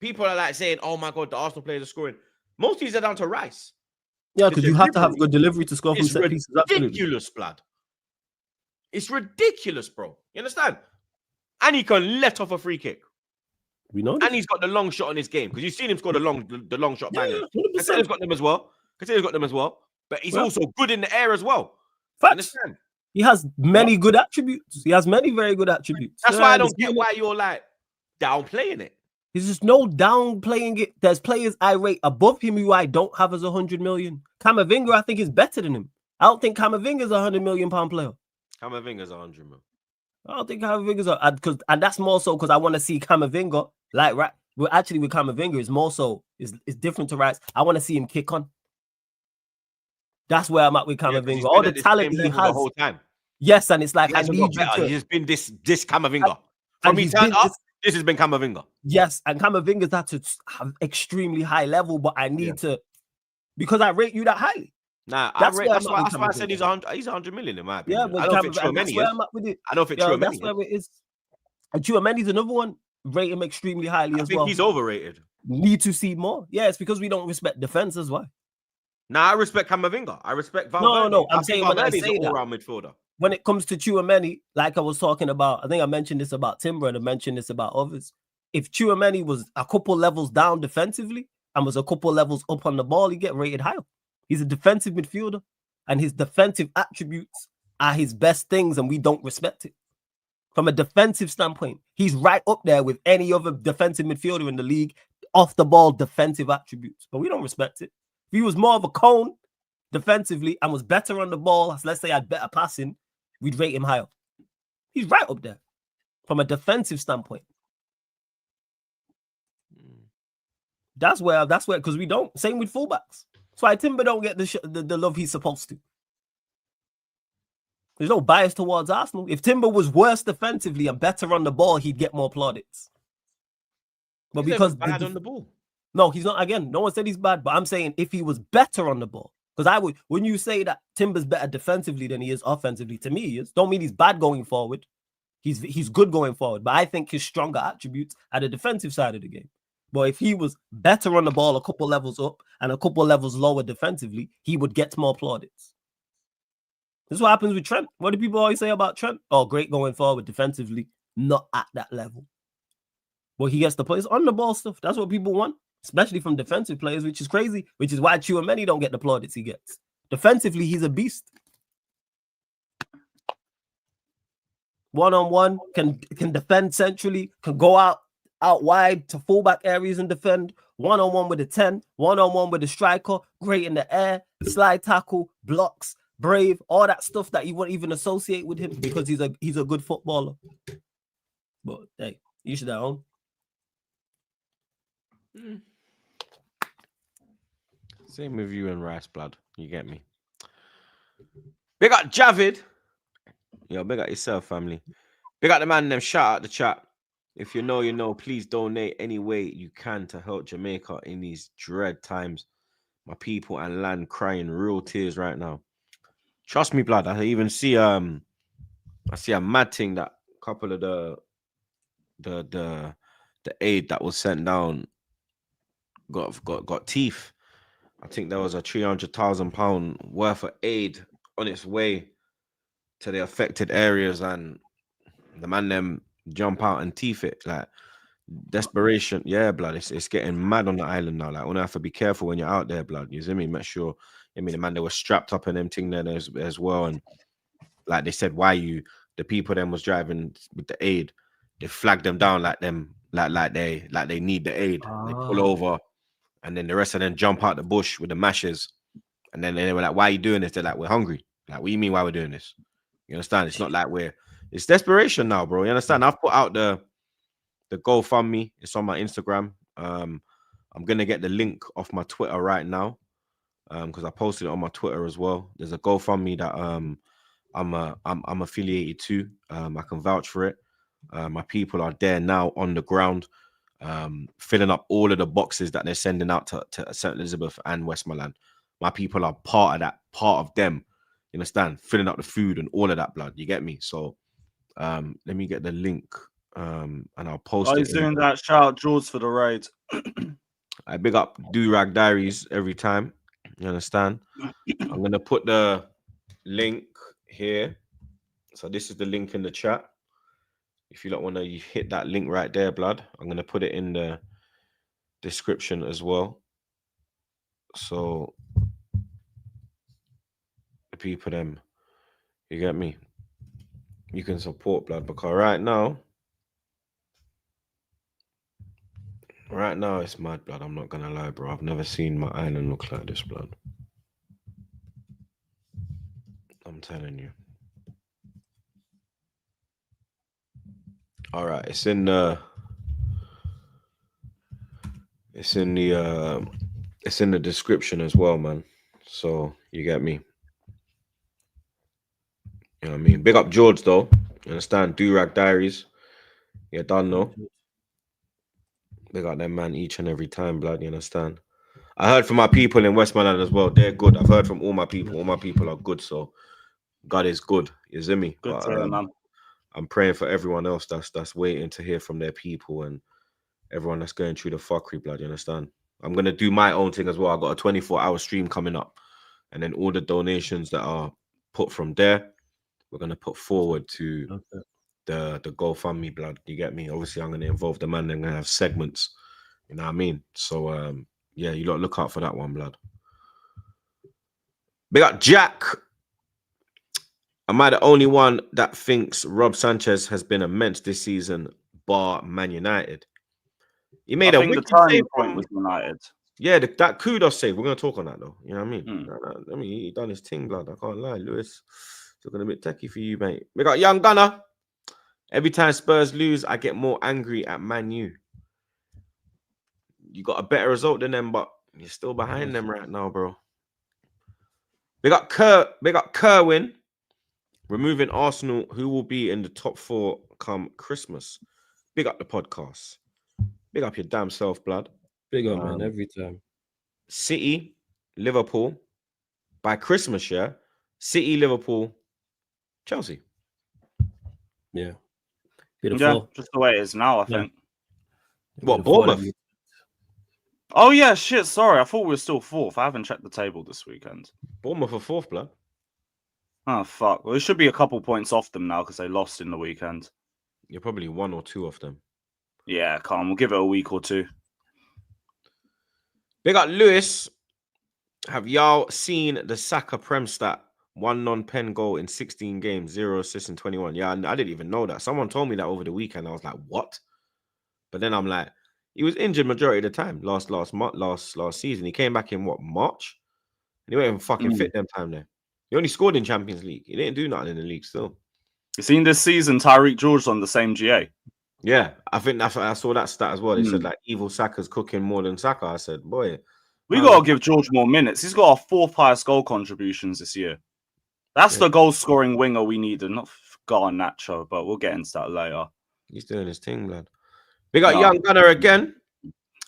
people are like saying, "Oh my god, the Arsenal players are scoring." Most of these are down to Rice. Yeah, because you have to have good delivery to score from It's set pieces. Absolutely. ridiculous, blood. It's ridiculous, bro. You understand? And he can let off a free kick. We know. And he's got the long shot on his game because you've seen him score the long shot banger. Yeah, Caicedo's got them as well. But he's also good in the air as well. Facts. Understand? He has many good attributes. He has many very good attributes. That's why I don't get why you're like downplaying it. There's just no downplaying it. There's players I rate above him who I don't have as 100 million. Camavinga, I think, is better than him. I don't think Camavinga's a £100 million player. Camavinga's 100 mil. I don't think Camavinga's and that's more so because I want to see Camavinga like right. Well, actually, with Camavinga, it's more so it's different to Rice. I want to see him kick on. That's where I'm at with Camavinga. All the talent he has the whole time. Yes, and it's like I need you to. He's been this Camavinga. From he turned up, this has been Camavinga. Yes, and Camavinga's had to have extremely high level, but I need to because I rate you that highly. Nah, that's why I said he's 100 million in my opinion. Yeah, but I don't think Tchouaméni is. I don't think Tchouaméni. That's where it is. And Tchouaméni's another one. Rate him extremely highly as well. I think he's overrated. Need to see more. Yeah, it's because we don't respect defense as well. Nah, I respect Camavinga. I respect Valverde. No. I'm saying when I say an all-round midfielder. When it comes to Tchouaméni, like I was talking about, I think I mentioned this about Timber and I mentioned this about others. If Tchouaméni was a couple levels down defensively and was a couple levels up on the ball, he'd get rated higher. He's a defensive midfielder, and his defensive attributes are his best things, and we don't respect it. From a defensive standpoint, he's right up there with any other defensive midfielder in the league, off the ball defensive attributes, but we don't respect it. If he was more of a cone defensively and was better on the ball, let's say had better passing, we'd rate him higher. He's right up there from a defensive standpoint. That's where, because we don't. Same with fullbacks. That's why Timber don't get the love he's supposed to. There's no bias towards Arsenal. If Timber was worse defensively and better on the ball, he'd get more plaudits. But he's because bad on the ball. No, he's not. Again, no one said he's bad, but I'm saying if he was better on the ball, because when you say that Timber's better defensively than he is offensively, to me he is. Don't mean he's bad going forward. He's good going forward, but I think his stronger attributes are the defensive side of the game. But if he was better on the ball, a couple levels up and a couple levels lower defensively, he would get more plaudits. This is what happens with Trent. What do people always say about Trent? Oh, great going forward defensively, not at that level. Well, he gets the plays on the ball stuff. That's what people want, especially from defensive players, which is crazy, which is why Tchouaméni don't get the plaudits he gets. Defensively, he's a beast. One-on-one, can defend centrally, can go out wide to fullback areas and defend. One-on-one with a 10, one-on-one with a striker, great in the air, slide tackle, blocks, brave, all that stuff that you wouldn't even associate with him because he's a good footballer. But hey, you should have own. Same with you and Rice, blood. You get me? Big up Javid. Yo, big up yourself, family. Big up the man, them. Shout out the chat. If you know, you know. Please donate any way you can to help Jamaica in these dread times. My people and land crying real tears right now. Trust me, blood. I even see I see a mad thing that a couple of the aid that was sent down got teeth. I think there was a £300,000 worth of aid on its way to the affected areas, and the man them jump out and teeth it. Like desperation. Yeah, blood. It's getting mad on the island now. Like, we have to be careful when you're out there, blood. You see me? Make sure. I mean, the man, they were strapped up and them thing there as well. And like they said, the people them was driving with the aid, they flagged them down like they need the aid. They pull over, and then the rest of them jump out the bush with the mashes. And then they were like, "Why are you doing this?" They're like, "We're hungry." Like, what do you mean why we're doing this? You understand? It's not like it's desperation now, bro. You understand? I've put out the GoFundMe. It's on my Instagram. I'm gonna get the link off my Twitter right now, because I posted it on my Twitter as well. There's a GoFundMe that I'm affiliated to. I can vouch for it. My people are there now on the ground, filling up all of the boxes that they're sending out to St. Elizabeth and Westmoreland. My people are part of them. You understand? Filling up the food and all of that, blood. You get me? So let me get the link, and I'll post it. He's doing that. Shout out George for the raid. I big up Do-Rag Diaries every time. You understand? I'm going to put the link here. So this is the link in the chat. If you don't want to hit that link right there, blood, I'm going to put it in the description as well. So the people them, you get me? You can support, blood, because right now, Right now, it's mad, blood. I'm not gonna lie, bro. I've never seen my island look like this, blood. I'm telling you. All right, it's in the description as well, man. So you get me. You know what I mean? Big up George though. You understand? Durag Diaries. Yeah, done though. Big up them man each and every time, blood. You understand? I heard from my people in Westmoreland as well. They're good. I've heard from all my people. All my people are good. So God is good. You see me? Good But, to hear, man. I'm praying for everyone else that's waiting to hear from their people and everyone that's going through the fuckery, blood. You understand? I'm gonna do my own thing as well. I got a 24-hour stream coming up, and then all the donations that are put from there, we're gonna put forward to the GoFundMe, blood. You get me? Obviously, I'm gonna involve the man. They're gonna have segments. You know what I mean? So yeah, you lot look out for that one, blood. Big up Jack. Am I the only one that thinks Rob Sanchez has been immense this season, bar Man United? He made I a think the wicked turning save point from was United. yeah, that kudos save. We're gonna talk on that though. You know what I mean? Mm. I mean, he done his thing, blood. I can't lie, Lewis. It's looking a bit techie for you, mate. We got Young Gunner. Every time Spurs lose, I get more angry at Man U. You got a better result than them, but you're still behind them right now, bro. Big up Kerwin. Removing Arsenal, who will be in the top 4 come Christmas. Big up the podcast. Big up your damn self, blood. Big up, man, every time. City, Liverpool. By Christmas, yeah. City, Liverpool, Chelsea. Yeah. Yeah, just the way it is now, I think. What, Bournemouth? Oh, yeah, shit, sorry. I thought we were still 4th. I haven't checked the table this weekend. Bournemouth are 4th, blood. Oh, fuck. Well, it should be a couple points off them now because they lost in the weekend. You're probably 1 or 2 of them. Yeah, calm. We'll give it a week or 2. Big up Lewis. Have y'all seen the Saka Prem stat? 1 non-pen goal in 16 games, 0 assists in 21. Yeah, I didn't even know that. Someone told me that over the weekend. I was like, what? But then I'm like, he was injured majority of the time last season. He came back in what, March? And he wasn't even fucking fit them time there. He only scored in Champions League. He didn't do nothing in the league still. You seen this season, Tyreek George on the same GA? Yeah, I think I saw that stat as well. They said like evil Saka's cooking more than Saka. I said, boy, we gotta give George more minutes. He's got our 4th highest goal contributions this year. That's the goal scoring winger we needed, not Garnacho, but we'll get into that later. He's doing his thing, lad. We got Young Gunner again.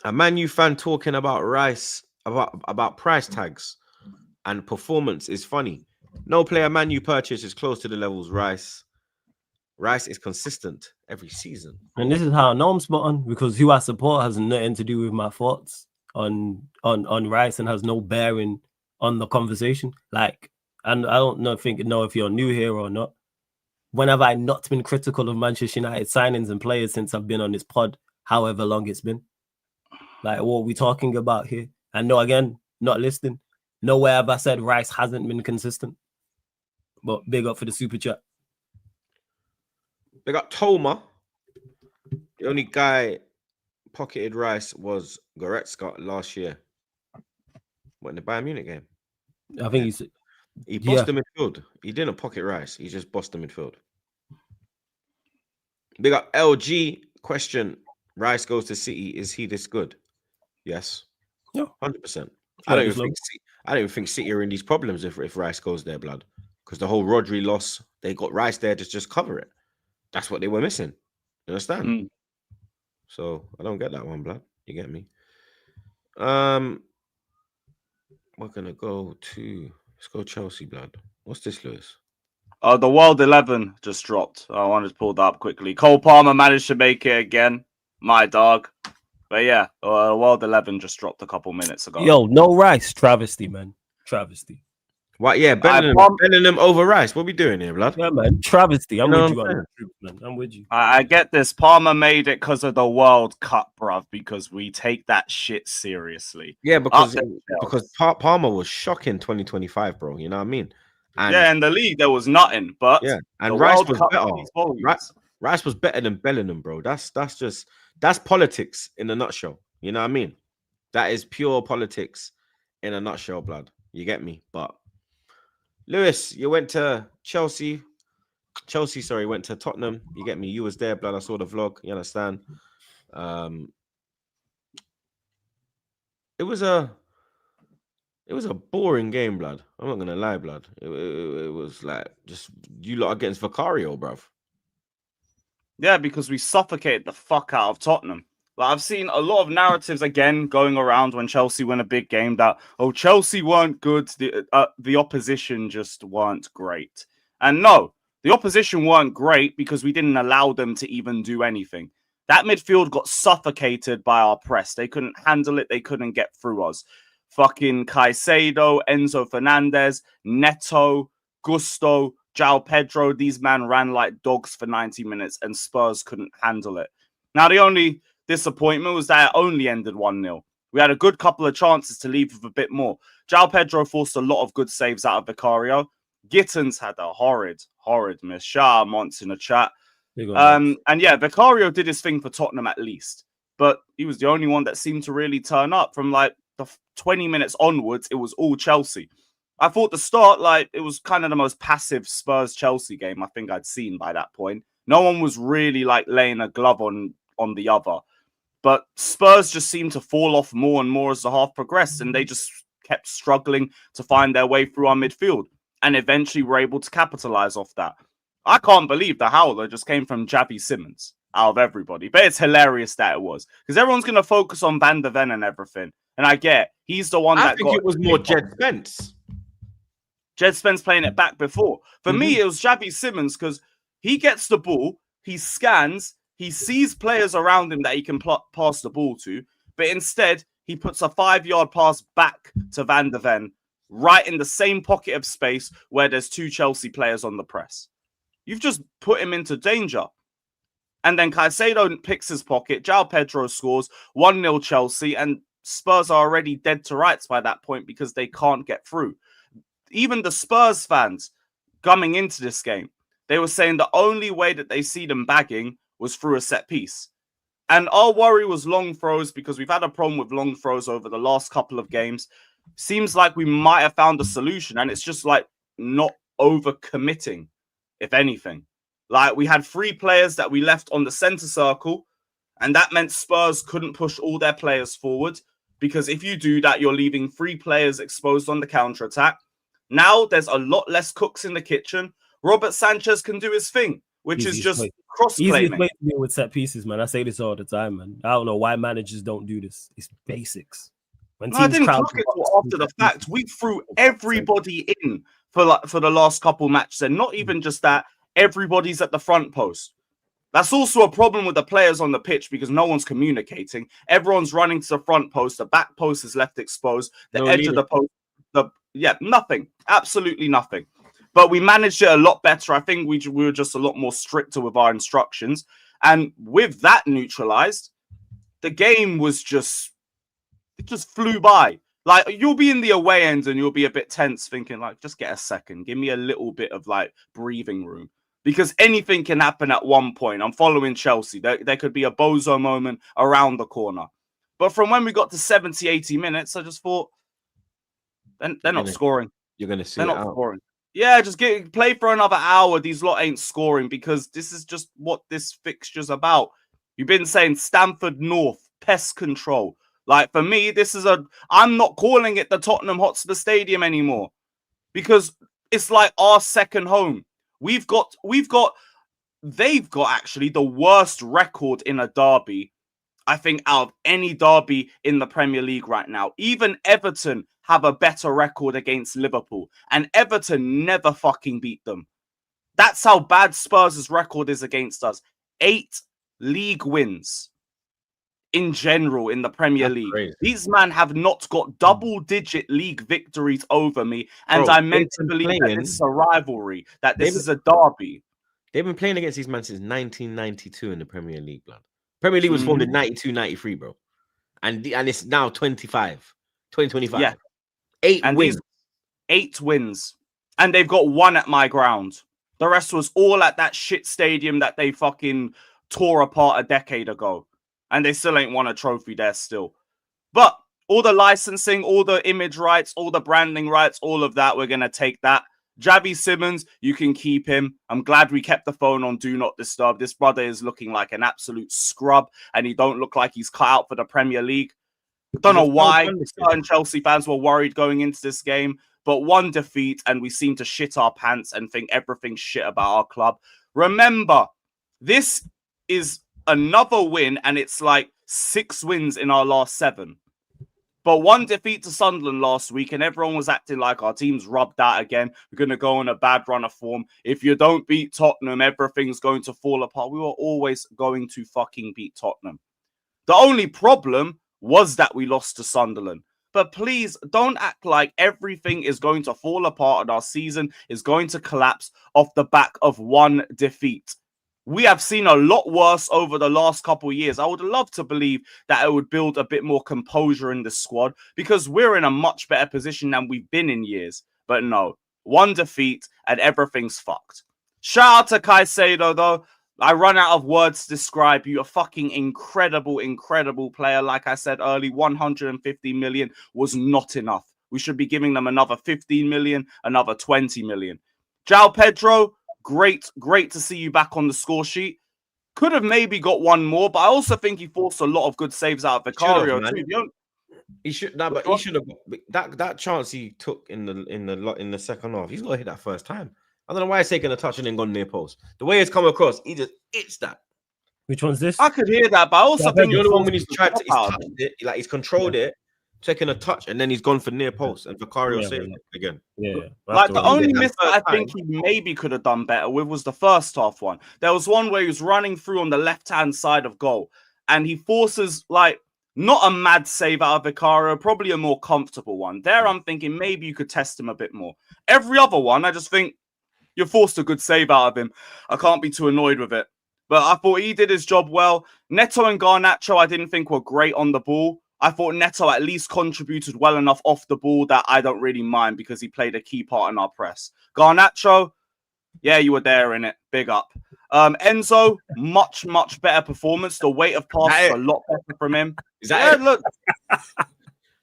A Man U fan talking about Rice, about price tags and performance is funny. No player Man U purchase is close to the levels Rice. Rice is consistent every season. And this is how I know I'm spot on, because who I support has nothing to do with my thoughts on Rice and has no bearing on the conversation. Like, and I don't know if you're new here or not. When have I not been critical of Manchester United signings and players since I've been on this pod, however long it's been? Like, what are we talking about here? And no, again, not listening. Nowhere have I said Rice hasn't been consistent. But big up for the super chat. They got Toma. The only guy pocketed Rice was Goretzka last year. What, in the Bayern Munich game? I think he bossed the midfield. He didn't pocket Rice. He just bossed the midfield. They got LG question. Rice goes to City. Is he this good? Yes. Yeah. 100%. I don't even think City are in these problems if Rice goes there, blood. Because the whole Rodri loss, they got Rice there to just cover it. That's what they were missing. You understand? So I don't get that one, blood. You get me? We're gonna go to let's go Chelsea, blood. What's this, Lewis? The World 11 just dropped. I wanted to pull that up quickly. Cole Palmer managed to make it again. My dog. But yeah, World 11 just dropped a couple minutes ago. Yo, no Rice. Travesty, man. Travesty. What? Yeah, Bellingham over Rice. What we doing here, blood? Yeah, man. Travesty. I'm with you on the truth, man. I'm with you. I get this. Palmer made it because of the World Cup, bruv, because we take that shit seriously. Yeah, because Palmer was shocking 2025, bro. You know what I mean? And in the league there was nothing, but and Rice was better. Rice was better than Bellingham, bro. That's politics in a nutshell. You know what I mean? That is pure politics in a nutshell, blood. You get me? But Lewis, you went to Chelsea. Chelsea, sorry, went to Tottenham. You get me? You was there, blood. I saw the vlog. You understand? It was a boring game, blood. I'm not gonna lie, blood. It was like just you lot against Vicario, bruv. Yeah, because we suffocated the fuck out of Tottenham. Like, I've seen a lot of narratives again going around when Chelsea win a big game that, oh, Chelsea weren't good, the opposition just weren't great. And no, the opposition weren't great because we didn't allow them to even do anything. That midfield got suffocated by our press. They couldn't handle it. They couldn't get through us. Fucking Caicedo, Enzo Fernandez, Neto, Gusto, João Pedro, these men ran like dogs for 90 minutes and Spurs couldn't handle it. Now, the only disappointment was that it only ended 1-0. We had a good couple of chances to leave with a bit more. João Pedro forced a lot of good saves out of Vicario. Gittins had a horrid miss. Shout out Monts in the chat. And yeah, Vicario did his thing for Tottenham at least. But he was the only one that seemed to really turn up. From like the 20 minutes onwards, it was all Chelsea. I thought the start, like, it was kind of the most passive Spurs-Chelsea game I think I'd seen by that point. No one was really, like, laying a glove on the other. But Spurs just seemed to fall off more and more as the half progressed, and they just kept struggling to find their way through our midfield, and eventually were able to capitalize off that. I can't believe the howler just came from Xavi Simons out of everybody, but it's hilarious that it was, because everyone's going to focus on Van der Ven and everything, and I get he's the one that I think it was more Jed Spence. Jed Spence playing it back before. For me, it was Xavi Simons because he gets the ball, he scans, he sees players around him that he can pass the ball to, but instead he puts a 5-yard pass back to Van der Ven right in the same pocket of space where there's 2 Chelsea players on the press. You've just put him into danger. And then Caicedo picks his pocket, João Pedro scores, 1-0 Chelsea, and Spurs are already dead to rights by that point because they can't get through. Even the Spurs fans coming into this game, they were saying the only way that they see them bagging was through a set piece. And our worry was long throws because we've had a problem with long throws over the last couple of games. Seems like we might have found a solution, and it's just like not overcommitting, if anything. Like, we had 3 players that we left on the center circle, and that meant Spurs couldn't push all their players forward, because if you do that, you're leaving 3 players exposed on the counter-attack. Now there's a lot less cooks in the kitchen. Robert Sanchez can do his thing, which is just cross-claiming. Easiest way to deal with set pieces, man. I say this all the time, man. I don't know why managers don't do this. It's basics. When I didn't clock it after the fact. We threw everybody in for the last couple matches, and not even just that. Everybody's at the front post. That's also a problem with the players on the pitch because no one's communicating. Everyone's running to the front post. The back post is left exposed. The edge of the post. Nothing. Absolutely nothing. But we managed it a lot better. I think we were just a lot more stricter with our instructions. And with that neutralized, the game was it just flew by. Like, you'll be in the away end and you'll be a bit tense thinking, like, just get a second. Give me a little bit of, like, breathing room. Because anything can happen at one point. I'm following Chelsea. There could be a bozo moment around the corner. But from when we got to 70, 80 minutes, I just thought, they're not scoring. You're going to see they're not scoring. Yeah, just play for another hour. These lot ain't scoring because this is just what this fixture's about. You've been saying Stamford North, pest control. Like, for me, I'm not calling it the Tottenham Hotspur Stadium anymore because it's like our second home. They've got actually the worst record in a derby, I think, out of any derby in the Premier League right now. Even Everton have a better record against Liverpool, and Everton never fucking beat them. That's how bad Spurs' record is against us. 8 league wins in general in the Premier League. Crazy. These men have not got double-digit league victories over me, and I meant to believe that this is a rivalry, that this is a derby. They've been playing against these men since 1992 in the Premier League, blood. Premier League was formed in 92, 93, bro. And it's now 2025. Yeah. 8 wins. 8 wins. And they've got 1 at my ground. The rest was all at that shit stadium that they fucking tore apart a decade ago. And they still ain't won a trophy there still. But all the licensing, all the image rights, all the branding rights, all of that, we're going to take that. Javi Simmons, you can keep him. I'm glad we kept the phone on Do Not Disturb. This brother is looking like an absolute scrub, and he don't look like he's cut out for the Premier League. Don't know why certain Chelsea fans were worried going into this game, but one defeat, and we seem to shit our pants and think everything's shit about our club. Remember, this is another win, and it's like 6 wins in our last 7. But one defeat to Sunderland last week, and everyone was acting like our team's rubbed out again. We're going to go on a bad run of form. If you don't beat Tottenham, everything's going to fall apart. We were always going to fucking beat Tottenham. The only problem was that we lost to Sunderland. But please don't act like everything is going to fall apart and our season is going to collapse off the back of one defeat. We have seen a lot worse over the last couple of years. I would love to believe that it would build a bit more composure in the squad because we're in a much better position than we've been in years. But no, one defeat and everything's fucked. Shout out to Caicedo, though. I run out of words to describe you. A fucking incredible, incredible player. Like I said early, 150 million was not enough. We should be giving them another 15 million, another 20 million. João Pedro, great to see you back on the score sheet. Could have maybe got one more, but I also think he forced a lot of good saves out of Vicario too. He should, but he should have that chance he took in the second half. He's got to hit that first time. I don't know why he's taking a touch and then gone near post. The way it's come across, he just hits that. Which one's this? I could hear that, but I also think the other one when he's tried to touched it, like he's controlled it, taking a touch, and then he's gone for near post, and Vicario saved it again. Yeah. Like the only miss that I think he maybe could have done better with was the first half one. There was one where he was running through on the left-hand side of goal, and he forces like not a mad save out of Vicario, probably a more comfortable one. There, I'm thinking maybe you could test him a bit more. Every other one, I just think you forced a good save out of him. I can't be too annoyed with it. But I thought he did his job well. Neto and Garnacho, I didn't think were great on the ball. I thought Neto at least contributed well enough off the ball that I don't really mind because he played a key part in our press. Garnacho, yeah, you were there in it. Big up. Enzo, much better performance. The weight of pass is a lot better from him. Is that it? Look.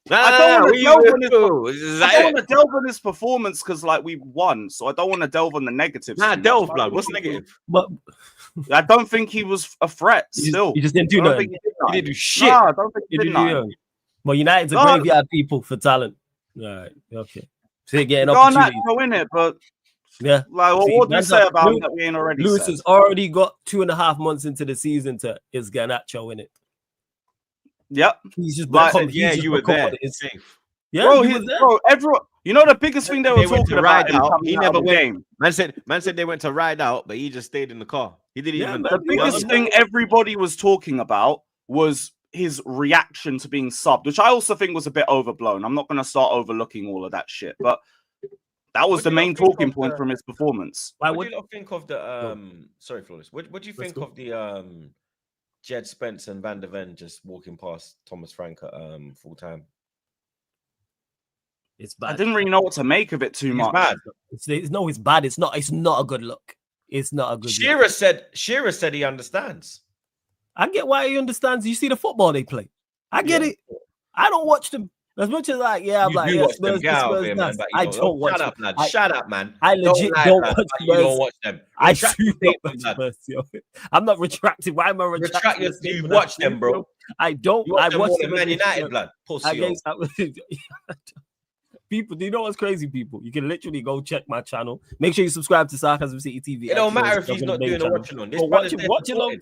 I don't want to delve on his performance because, like, we won, so I don't want to delve on the negatives. Delve, blood. What's negative? But I don't think he was a threat. Still, he just didn't do nothing. He didn't do shit. No, I don't think he did nothing. Well, United's a graveyard people for talent. All right, okay. So they're getting opportunities. Go in it, but yeah. Like, what do you say about him that we ain't already Lewis said? has already got 2.5 months into the season to is Garnacho in it. Yep. He's just you were there. It's safe. Yeah, bro, everyone. You know the biggest thing they were talking about. He never went. Man said they went to ride out, but he just stayed in the car. He didn't even. The biggest thing everybody was talking about was his reaction to being subbed, which I also think was a bit overblown. I'm not going to start overlooking all of that shit, but that was the main talking point from his performance. What do you think of the Sorry, Flawless. What do you think of the Jed Spence and Van der Ven just walking past Thomas Frank at full time? It's bad. I didn't really know what to make of it too much. Bad. It's bad. It's not a good look. It's not a good look. Shearer said he understands. I get why he understands. You see the football they play. I get it. I don't watch them. As much as I don't watch them. Shut up, man. I legit don't watch Spurs. You don't watch them. I do not watch Spurs, yo. I'm not retracting. Why am I retracting? You watch them, bro. I don't. I watch them. Man United, blood. People, do you know what's crazy, people? You can literally go check my channel. Make sure you subscribe to Sarcasm City TV. It don't matter if he's not doing a watching on. Watch it long.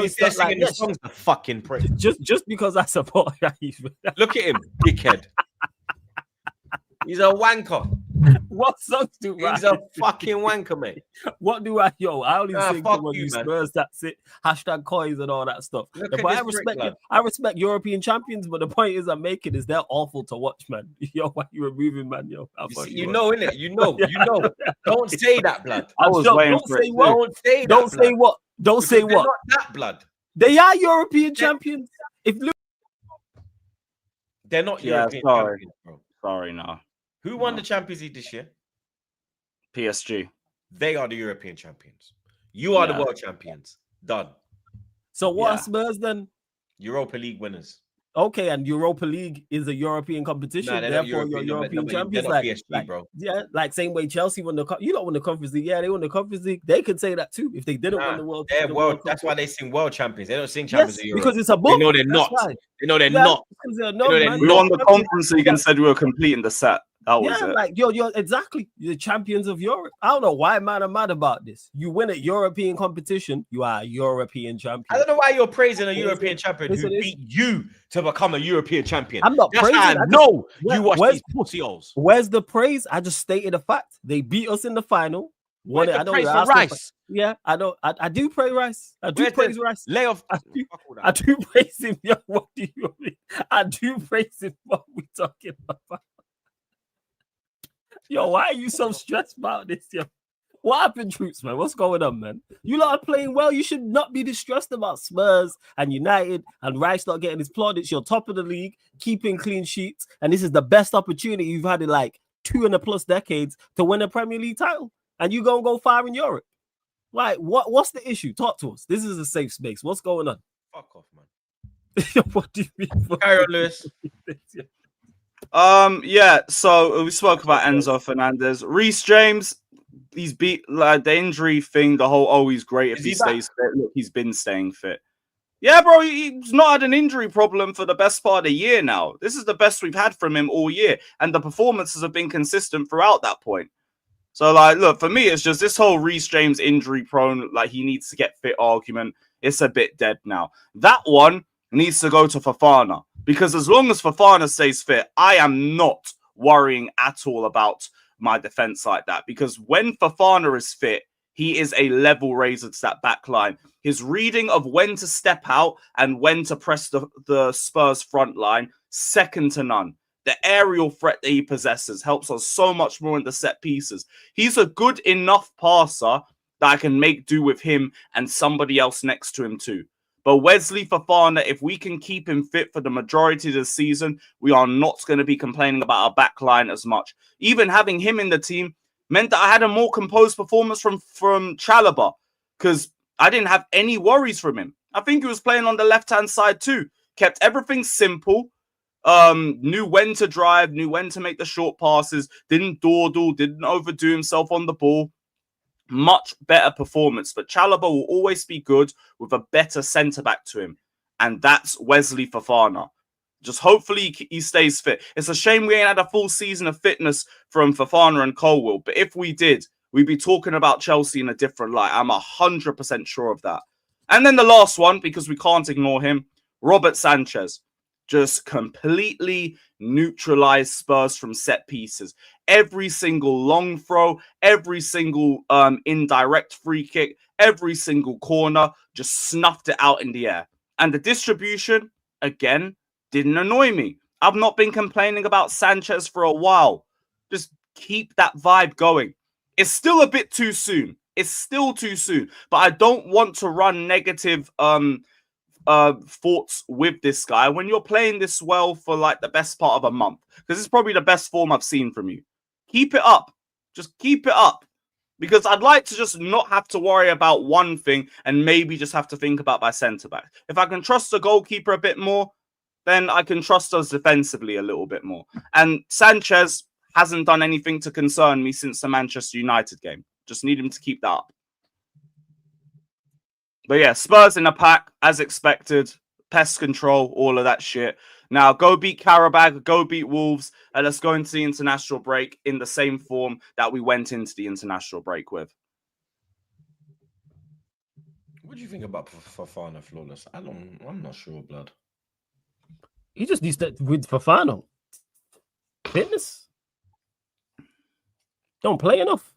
He's singing the songs the fucking prick. Just because I support Look at him, dickhead. He's a wanker. What songs do I? He's a fucking wanker, mate. What do I? I only sing when you Spurs. That's it. Hashtag coins and all that stuff. But I respect European champions. But the point is, I'm making is they're awful to watch, man. Yo, why you removing, man? Yo, you know, innit? You know. Don't say that, blood. I was waiting for it. Don't say what. Don't say what. Not that, blood. They are European champions. They're not European champions, bro. Sorry, no. Who won the Champions League this year? PSG. They are the European champions. You are the world champions. Done. So what are Spurs then? Europa League winners. Okay, and Europa League is a European competition. Nah, they're not Therefore, you're European champions. They're not Like, PSG, bro. Yeah, like same way Chelsea won the you don't win the Conference League. Yeah, they won the Conference League. They could say that too if they didn't win the World. They're the world. Cup. That's why they sing world champions. They don't sing champions of Europe because it's a book. They know they're not. Why. They know they're not. We won the Conference League and said we were completing the set. That was it. Like you're exactly the champions of Europe. I don't know why man are mad about this. You win a European competition, you are a European champion. I don't know why you're praising a European champion who beat you to become a European champion. I'm not praising. No, you watch these pussy-holes. Where's the praise? I just stated a fact. They beat us in the final. Where's the praise for Rice? Yeah, I know. I do praise Rice. I do praise Rice. Lay off. I do praise him. Yo, what do you mean? I do praise him. What we talking about? Yo, why are you so stressed about this, yo? What happened, Troops, man? What's going on, man? You lot are playing well. You should not be distressed about Spurs and United and Rice not getting his plaudits. You're top of the league, keeping clean sheets, and this is the best opportunity you've had in like 2+ decades to win a Premier League title. And you gonna go far in Europe. Like, what's the issue? Talk to us. This is a safe space. What's going on? Fuck off, man. What do you mean? Carry on, Lewis. Yeah, so we spoke about Enzo Fernandez. Reece James, he's beat like the injury thing, the whole he's great if he stays fit. Look, he's been staying fit. Yeah, bro, he's not had an injury problem for the best part of the year now. This is the best we've had from him all year, and the performances have been consistent throughout that point. So, like, look, for me, it's just this whole Reece James injury prone, like he needs to get fit argument. It's a bit dead now. That one needs to go to Fofana. Because as long as Fofana stays fit, I am not worrying at all about my defense like that. Because when Fofana is fit, he is a level raiser to that back line. His reading of when to step out and when to press the Spurs front line, second to none. The aerial threat that he possesses helps us so much more in the set pieces. He's a good enough passer that I can make do with him and somebody else next to him too. But Wesley Fofana, if we can keep him fit for the majority of the season, we are not going to be complaining about our back line as much. Even having him in the team meant that I had a more composed performance from Chalobah because I didn't have any worries from him. I think he was playing on the left-hand side too. Kept everything simple. Knew when to drive, knew when to make the short passes, didn't dawdle, didn't overdo himself on the ball. Much better performance, but Chalobah will always be good with a better centre-back to him, and that's Wesley Fofana. Just hopefully he stays fit. It's a shame we ain't had a full season of fitness from Fofana and Colwill, but if we did, we'd be talking about Chelsea in a different light. I'm 100% sure of that. And then the last one, because we can't ignore him, Robert Sanchez. Just completely neutralized Spurs from set pieces. Every single long throw, every single indirect free kick, every single corner, just snuffed it out in the air. And the distribution, again, didn't annoy me. I've not been complaining about Sanchez for a while. Just keep that vibe going. It's still a bit too soon. It's still too soon. But I don't want to run negative thoughts with this guy when you're playing this well for like the best part of a month, because it's probably the best form I've seen from you. Keep it up. Just keep it up, because I'd like to just not have to worry about one thing and maybe just have to think about my centre back. If I can trust the goalkeeper a bit more, then I can trust us defensively a little bit more. And Sanchez hasn't done anything to concern me since the Manchester United game. Just need him to keep that up. But yeah, Spurs in a pack, as expected. Pest control, all of that shit. Now, go beat Karabag, go beat Wolves, and let's go into the international break in the same form that we went into the international break with. What do you think about Fofana flawless? I'm not sure, blood. He just needs to, with Fofana, fitness. Don't play enough.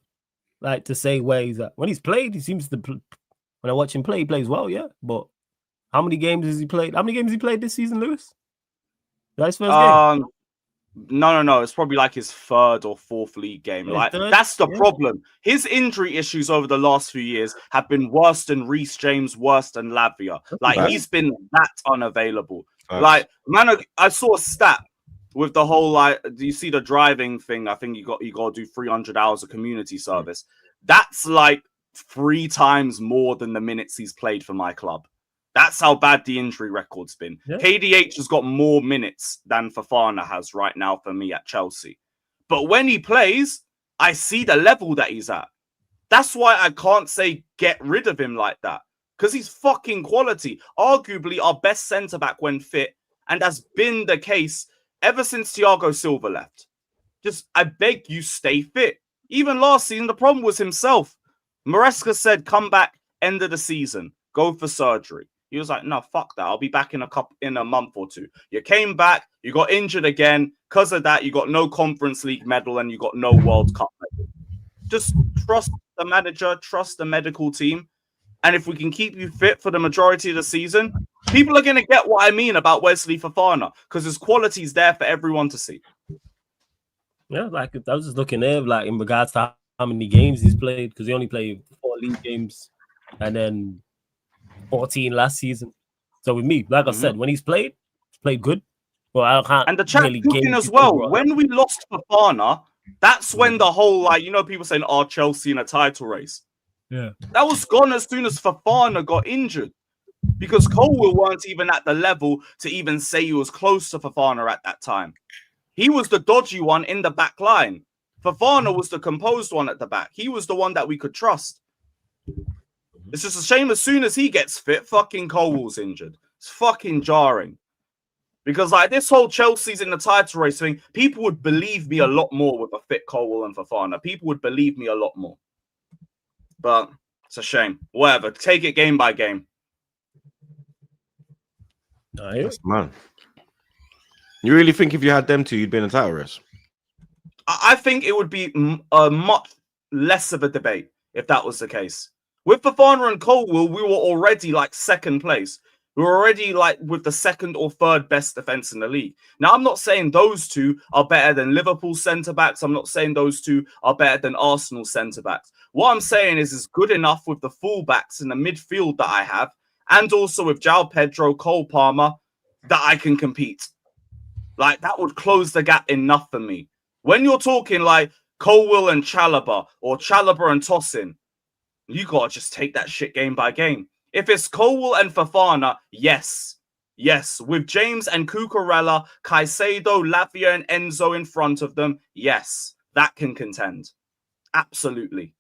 Like, to say where he's at. When he's played, he seems to... When I watch him play, he plays well, yeah. But how many games has he played? How many games has he played this season, Lewis? That's his first game? No. It's probably like his third or fourth league game. Like, that's the problem. His injury issues over the last few years have been worse than Reece James, worse than Lavia. Like, he's been that unavailable. Like, man, I saw a stat with the whole, like, do you see the driving thing? I think you got to do 300 hours of community service. That's like 3 times more than the minutes he's played for my club. That's how bad the injury record's been. Yeah. KDH has got more minutes than Fofana has right now for me at Chelsea. But when he plays, I see the level that he's at. That's why I can't say get rid of him like that. Because he's fucking quality. Arguably our best centre-back when fit. And that's been the case ever since Thiago Silva left. Just, I beg you, stay fit. Even last season, the problem was himself. Maresca said, come back, end of the season. Go for surgery. He was like, no, fuck that. I'll be back in a month or two. You came back, you got injured again. Because of that, you got no Conference League medal and you got no World Cup medal. Just trust the manager, trust the medical team. And if we can keep you fit for the majority of the season, people are going to get what I mean about Wesley Fofana because his quality is there for everyone to see. Yeah, like I was just looking there, like in regards to how many games he's played, because he only played 4 league games and then 14 last season. So with me, like I said, when he's played good. Well, I can't. And the chat really cooking as well. When we lost Fofana, that's when the whole, like, you know, people saying, "Oh, Chelsea in a title race." Yeah, that was gone as soon as Fofana got injured, because Colwill weren't even at the level to even say he was close to Fofana at that time. He was the dodgy one in the back line. Fofana was the composed one at the back. He was the one that we could trust. It's just a shame as soon as he gets fit, fucking Colwill's injured. It's fucking jarring. Because like this whole Chelsea's in the title race thing, people would believe me a lot more with a fit Colwill and Fofana. People would believe me a lot more. But it's a shame. Whatever. Take it game by game. Yes, man. You really think if you had them two, you'd be in a title race? I think it would be much less of a debate if that was the case. With Fofana and Colwill, we were already like second place. We were already like with the second or third best defense in the league. Now, I'm not saying those two are better than Liverpool centre-backs. I'm not saying those two are better than Arsenal centre-backs. What I'm saying is it's good enough with the full-backs in the midfield that I have, and also with João Pedro, Cole Palmer, that I can compete. Like, that would close the gap enough for me. When you're talking like Colwill and Chalobah, or Chalobah and Tosin, you got to just take that shit game by game. If it's Colwill and Fofana, yes. Yes. With James and Cucurella, Caicedo, Lavia, and Enzo in front of them, yes. That can contend. Absolutely.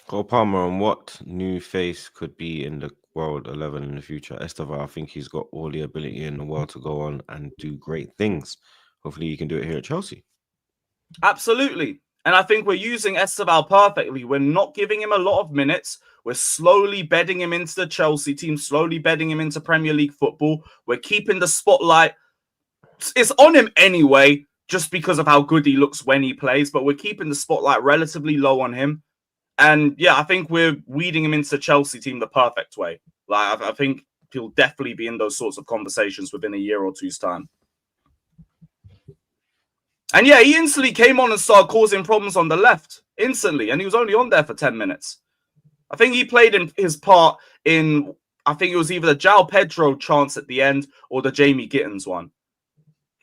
Cole Palmer, and what new face could be in the World 11 in the future? Estevan, I think he's got all the ability in the world to go on and do great things. Hopefully he can do it here at Chelsea. Absolutely. And I think we're using Esteban perfectly. We're not giving him a lot of minutes. We're slowly bedding him into the Chelsea team, slowly bedding him into Premier League football. We're keeping the spotlight. It's on him anyway, just because of how good he looks when he plays, but we're keeping the spotlight relatively low on him. And yeah, I think we're weeding him into the Chelsea team the perfect way. Like, I think he'll definitely be in those sorts of conversations within a year or two's time. And yeah, he instantly came on and started causing problems on the left. Instantly. And he was only on there for 10 minutes. I think he played in his part in, I think it was either the João Pedro chance at the end or the Jamie Gittins one.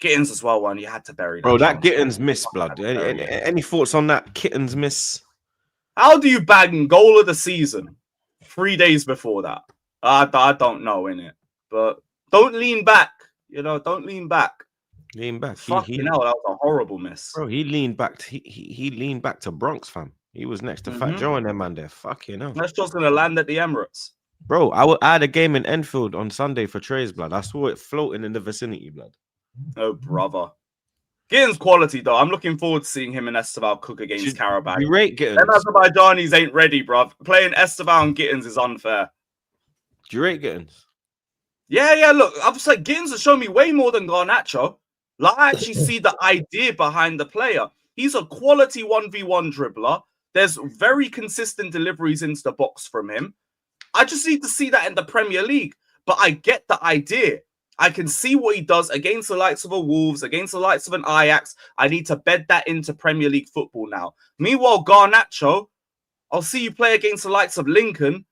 Gittins as well, one. You had to bury that. Bro, that Gittins miss, blood. Any thoughts on that Gittins miss? How do you bang goal of the season 3 days before that? I don't know, innit? But don't lean back. You know, don't lean back. Lean back. Fucking hell, that was a horrible miss. Bro, he leaned back. He leaned back to Bronx, fam. He was next to Fat Joe and them man there. Fucking hell. That's just gonna land at the Emirates. Bro, I had a game in Enfield on Sunday for Trey's, blood. I saw it floating in the vicinity, blood. Oh, brother. Gittins quality, though. I'm looking forward to seeing him and Esteban cook against Carabao. You rate Gittins? Them Azerbaijanis ain't ready, bruv. Playing Esteban and Gittins is unfair. Do you rate Gittins? Yeah, look. I've said Gittins has shown me way more than Garnacho. Like, I actually see the idea behind the player. He's a quality 1v1 dribbler. There's very consistent deliveries into the box from him. I just need to see that in the Premier League. But I get the idea. I can see what he does against the likes of a Wolves, against the likes of an Ajax. I need to bed that into Premier League football now. Meanwhile, Garnacho, I'll see you play against the likes of Lincoln,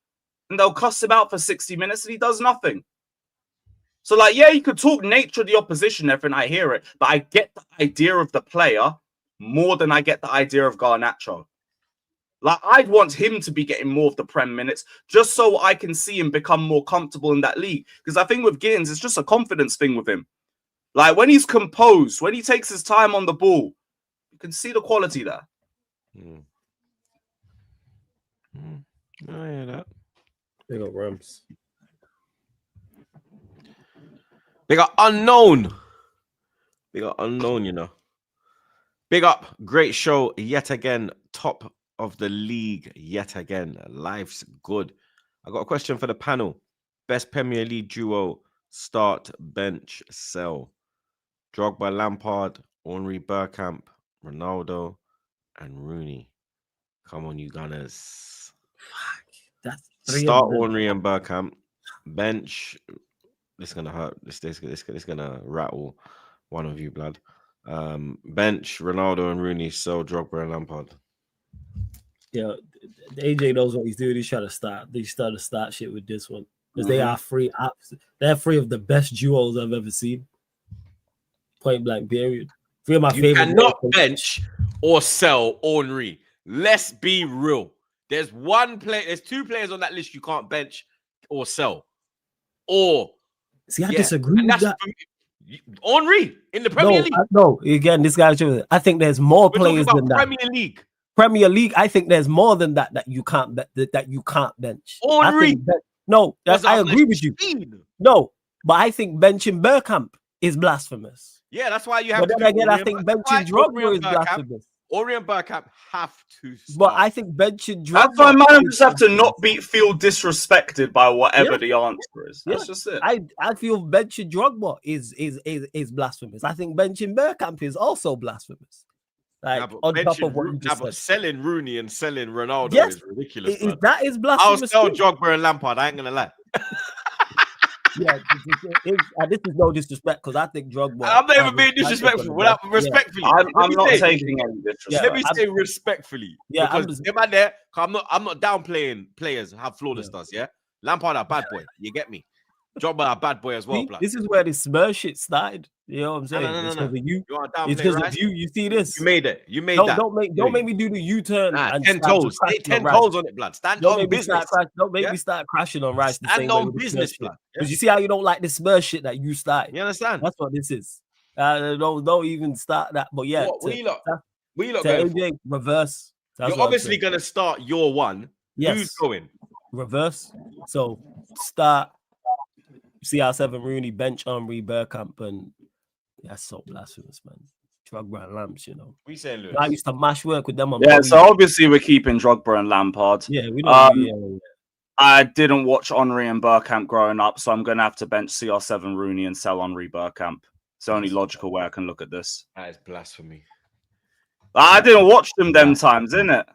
and they'll cuss him out for 60 minutes, and he does nothing. So, like, yeah, you could talk nature of the opposition, everything, I hear it, but I get the idea of the player more than I get the idea of Garnacho. Like, I'd want him to be getting more of the Prem minutes just so I can see him become more comfortable in that league. Because I think with Gittins, it's just a confidence thing with him. Like, when he's composed, when he takes his time on the ball, you can see the quality there. I hear that. They got Rams. They got unknown. You know. Big up. Great show yet again. Top of the league yet again. Life's good. I got a question for the panel. Best Premier League duo, start, bench, sell. Drogba, Lampard, Henry Bergkamp, Ronaldo, and Rooney. Come on, you Gunners. Fuck. That's three Start of them. Henry and Bergkamp. Bench. This is gonna hurt. This gonna rattle one of you, blood. Bench, Ronaldo and Rooney, sell Drogba and Lampard. Yeah, AJ knows what he's doing. He's trying to start. He's trying to start shit with this one because they are three. They're three of the best duos I've ever seen. Point blank, period. Three of my You favorite. cannot bench or sell Henry. Let's be real. There's two players on that list you can't bench or sell. Or see, I disagree with that. Henry in the Premier League. No, again, this guy's. I think there's more players than that. Premier League. Premier League, I think there's more than that you can't bench. Henry. I agree with you. No, but I think benching Bergkamp is blasphemous. Yeah, that's why you have. But then again, I think benching Drogba is blasphemous. Henry and Bergkamp have to start. But I think benching Drogba. That's why man just have to not feel disrespected by whatever the answer is. That's just it. I feel benching Drogba is blasphemous. I think benching Bergkamp is also blasphemous. Like on top of what you just said. Selling Rooney and selling Ronaldo is ridiculous. That is blasphemous. I'll sell Drogba and Lampard. I ain't gonna lie. Yeah, this is no disrespect because I think Drogba. I'm not even being disrespectful. Respectfully, I'm not taking any disrespect. Let me say respectfully. Yeah, because man there. I'm not downplaying players have flawless does. Yeah, Lampard a bad boy. You get me? Drogba a bad boy as well. See, this is where the Spurs shit started. You know what I'm saying? It's because of you. It's because of you. You see this? You made it. You made that. Don't make me do the U-turn. And 10 toes. 10 toes on it, blood. Stand on business. Don't make me start crashing on Rice. Stand on business, blood. Because you see how you don't like the Spurs shit that you started. You understand? That's what this is. Don't even start that. But yeah, we look AJ, reverse. You're obviously gonna start your one. Yes. Who's going? Reverse. So start CR7 Rooney, bench Henry Bergkamp, and that's so blasphemous, man. Drogba and Lamps, you know. We saying, Lewis. I used to mash work with them. So obviously we're keeping Drogba and Lampard. Yeah, we don't. I didn't watch Henry and Bergkamp growing up, so I'm going to have to bench CR7 Rooney and sell Henry Bergkamp. It's the only logical way I can look at this. That is blasphemy. I didn't watch them times, innit?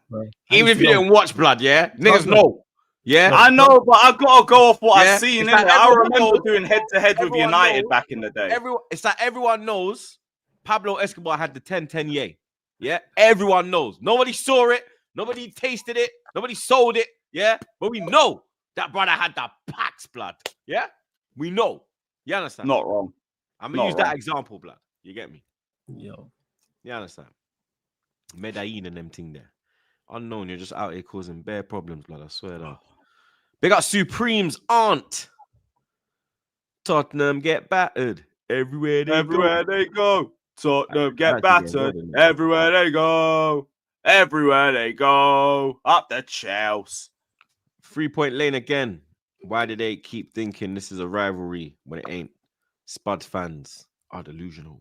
Even if you didn't watch, blood, yeah? Niggas know. Yeah, I know, but I gotta go off what I've seen. Like I remember doing head-to-head with United back in the day. It's like everyone knows Pablo Escobar had the 10-10 yay. Yeah, everyone knows. Nobody saw it, nobody tasted it, nobody sold it. Yeah, but we know that brother had the packs, blood. Yeah, we know. You understand? Not wrong. I'm gonna use that example, blood. You get me? Yo, you understand? Medellin and them thing there. Unknown, you're just out here causing bare problems, blood. I swear that. They got Supreme's aunt. Tottenham get battered everywhere they go. Tottenham get battered everywhere they go. Everywhere they go. Up the Chels. 3-point lane again. Why do they keep thinking this is a rivalry when it ain't? Spud fans are delusional.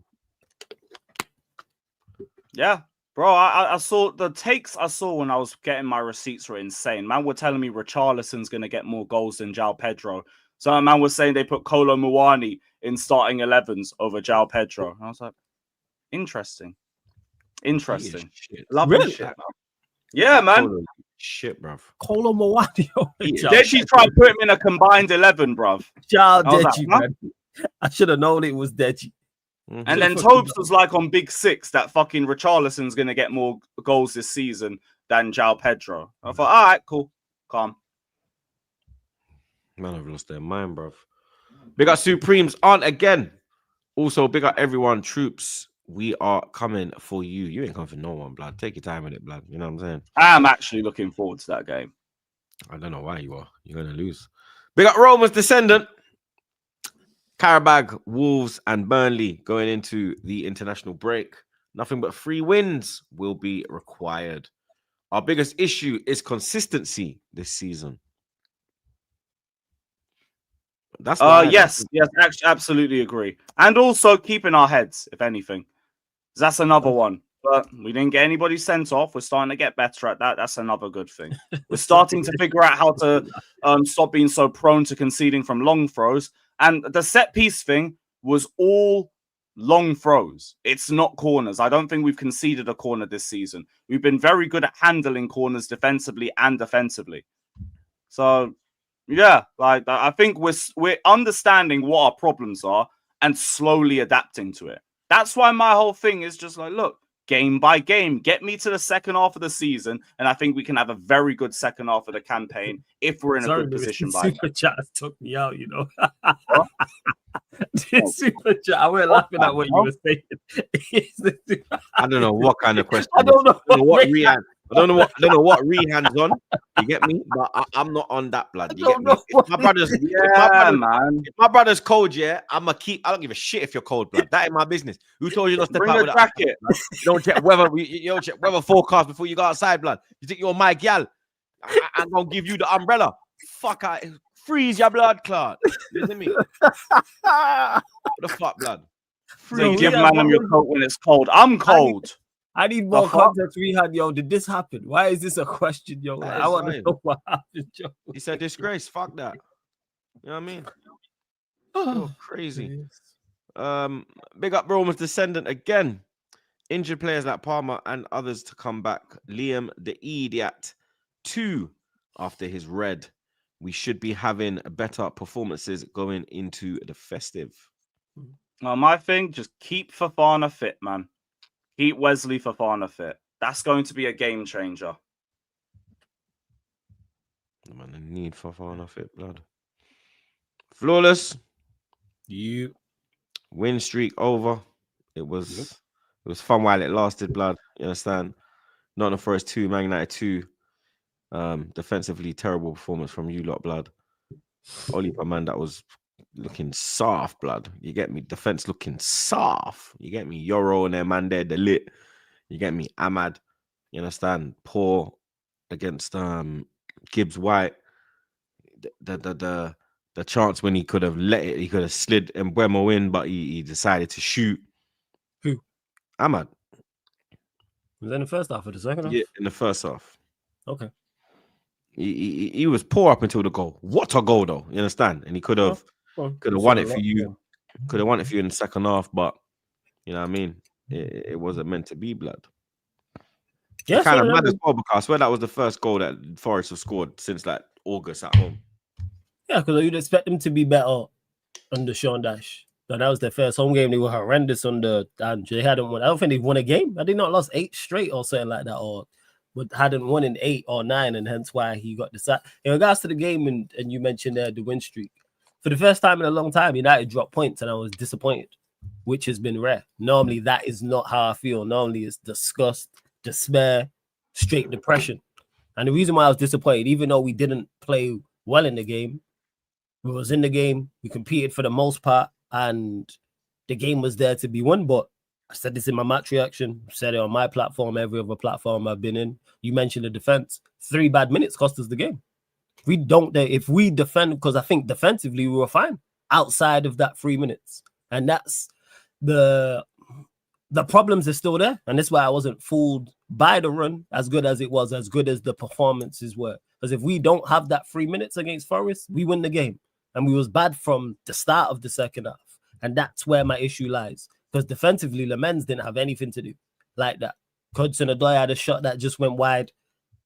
Yeah. Bro, I saw the takes I saw when I was getting my receipts were insane. Man were telling me Richarlison's going to get more goals than João Pedro. So a man was saying they put Kolo Muani in starting 11s over João Pedro. And I was like, interesting. Love really? Shit, man. Yeah, man. Shit, bruv. Kolo Muani. Deji tried to put him in a combined 11, bruv. Child Deji, man. I should have known it was Deji. And then Tobes was like on Big Six that fucking Richarlison's going to get more goals this season than João Pedro. I thought, all right, cool. Calm. Man, I've lost their mind, bruv. Big up Supremes aunt again. Also, big up everyone. Troops we are coming for you. You ain't coming for no one, blood. Take your time with it, blood. You know what I'm saying? I'm actually looking forward to that game. I don't know why you are. You're gonna lose. Big up Roma's descendant. Karabag, Wolves, and Burnley going into the international break. Nothing but 3 wins will be required. Our biggest issue is consistency this season. That's why. Yes, actually, absolutely agree. And also keeping our heads, if anything. That's another one. But we didn't get anybody sent off. We're starting to get better at that. That's another good thing. We're starting to figure out how to stop being so prone to conceding from long throws. And the set piece thing was all long throws. It's not corners. I don't think we've conceded a corner this season. We've been very good at handling corners defensively and offensively. So, yeah, like I think we're understanding what our problems are and slowly adapting to it. That's why my whole thing is just like, look, game by game, get me to the second half of the season, and I think we can have a very good second half of the campaign if we're in a good position. Super chat took me out, you know. Super chat. I was laughing at what you were saying. I don't know what kind of question. I don't know what Rehan. I don't know what Rehan's on. You get me? But I'm not on that, blood. You get me? If my brother's cold, yeah, I'ma keep. I don't give a shit if you're cold, blood. That ain't my business. Who told you not to step out with a jacket? You don't check weather forecast before you go outside, blood. You think you're my gal? I'm gonna give you the umbrella. Fuck out. Freeze your blood clot. Listen to me. What the fuck, blood? So give man your coat when it's cold. I'm cold. I need more context. We had, yo, did this happen? Why is this a question, yo? I want to know what happened, yo. It's a disgrace. Fuck that. You know what I mean? Oh, crazy. Big up Roman's descendant again. Injured players like Palmer and others to come back. Liam the Idiot 2 after his red. We should be having better performances going into the festive. Well, my thing, just keep Fofana fit, man. Keep Wesley Fofana fit. That's going to be a game changer. Man, I need Fofana fit, blood. Flawless. You win streak over. It was fun while it lasted, blood. You understand? Nottingham Forest 2, Man United 2. Defensively terrible performance from you lot, blood. Oliver, man, that was looking soft, blood. You get me? Defense looking soft. You get me? Yoro and their man there, the lit. You get me? Ahmad. You understand? Poor against Gibbs White. The chance when he could have let it, he could have slid Mbeumo in, but he decided to shoot. Who? Ahmad. Was that in the first half or the second half? Yeah, in the first half. Okay. He was poor up until the goal. What a goal, though. You understand? And he could have won it for you. Could have won it for you in the second half, but you know what I mean? It wasn't meant to be, blood. Yeah, kind of mad as well, because I swear that was the first goal that Forest have scored since like August at home. Yeah, because you'd expect them to be better under Sean Dash. So that was their first home game. They were horrendous under Dan. They hadn't won. I don't think they've won a game. I think not lost 8 straight or something like that, but hadn't won in 8 or 9, and hence why he got the sack. In regards to the game, and you mentioned the win streak, for the first time in a long time, United dropped points, and I was disappointed, which has been rare. Normally, that is not how I feel. Normally, it's disgust, despair, straight depression. And the reason why I was disappointed, even though we didn't play well in the game, we was in the game, we competed for the most part, and the game was there to be won. But I said this in my match reaction, said it on my platform, every other platform I've been in. You mentioned the defense. 3 bad minutes cost us the game. If we defend, because I think defensively we were fine outside of that 3 minutes. And that's the problems are still there. And that's why I wasn't fooled by the run, as good as it was, as good as the performances were. Because if we don't have that 3 minutes against Forest, we win the game. And we was bad from the start of the second half. And that's where my issue lies. Because defensively, Lemens didn't have anything to do like that. Hudson-Odoi had a shot that just went wide.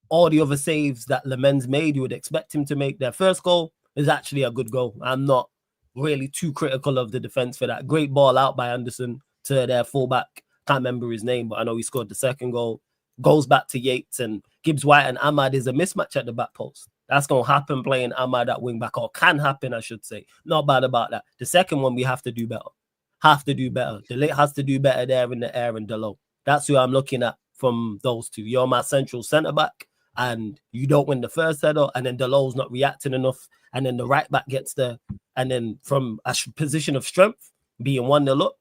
All the other saves that Lemens made, you would expect him to make. Their first goal is actually a good goal. I'm not really too critical of the defense for that. Great ball out by Anderson to their fullback. Can't remember his name, but I know he scored the second goal. Goes back to Yates, and Gibbs White and Ahmad is a mismatch at the back post. That's going to happen playing Ahmad at wing back, or can happen, I should say. Not bad about that. The second one, we have to do better. have to do better. De Ligt has to do better there in the air and Delo. That's who I'm looking at from those two. You're my central centre back, and you don't win the first header, and then Delo's not reacting enough, and then the right back gets there, and then from a position of strength, being 1-0 up,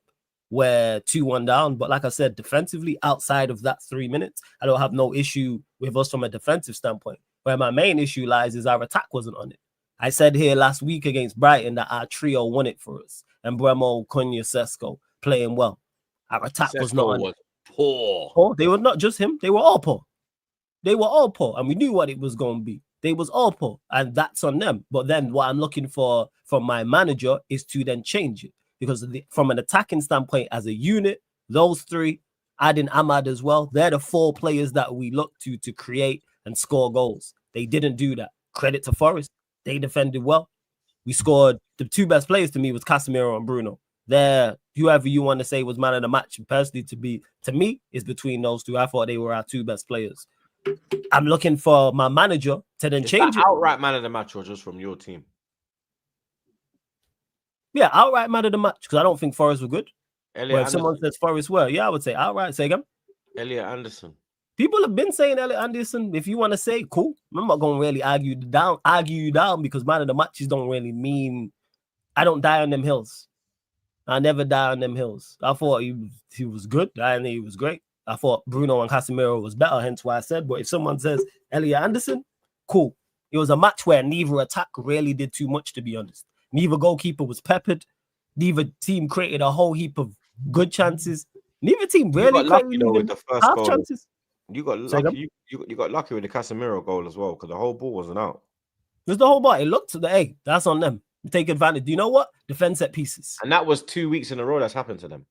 we're 2-1 down. But like I said, defensively, outside of that 3 minutes, I don't have no issue with us from a defensive standpoint. Where my main issue lies is our attack wasn't on it. I said here last week against Brighton that our trio won it for us. And Bremo, Cunha, Sesko playing well. Our attack was not on it. Poor. They were not just him. They were all poor. They were all poor. And we knew what it was going to be. They was all poor. And that's on them. But then what I'm looking for from my manager is to then change it. Because from an attacking standpoint, as a unit, those three, adding Ahmad as well, they're the 4 players that we look to create and score goals. They didn't do that. Credit to Forest. They defended well. We scored. The 2 best players to me was Casemiro and Bruno. They're whoever you want to say was man of the match. Personally, to me, is between those two. I thought they were our 2 best players. I'm looking for my manager to then change it. Outright man of the match or just from your team? Yeah, outright man of the match because I don't think Forest were good. Elliot If someone says Forest were, yeah, I would say outright. Say again. Elliot Anderson. People have been saying Elliot Anderson. If you want to say, cool. I'm not going to really argue you down because man of the matches don't really mean. I don't die on them hills. I never die on them hills. I thought he was good. I think he was great. I thought Bruno and Casemiro was better, hence why I said. But if someone says Elliot Anderson, cool. It was a match where neither attack really did too much, to be honest. Neither goalkeeper was peppered. Neither team created a whole heap of good chances. Neither team really created the first half goal. chances. You got lucky. You got lucky with the Casemiro goal as well because the whole ball wasn't out. There's the whole ball. It looked to the egg. That's on them. Take advantage. Do you know what? Defend set pieces. And that was 2 weeks in a row that's happened to them.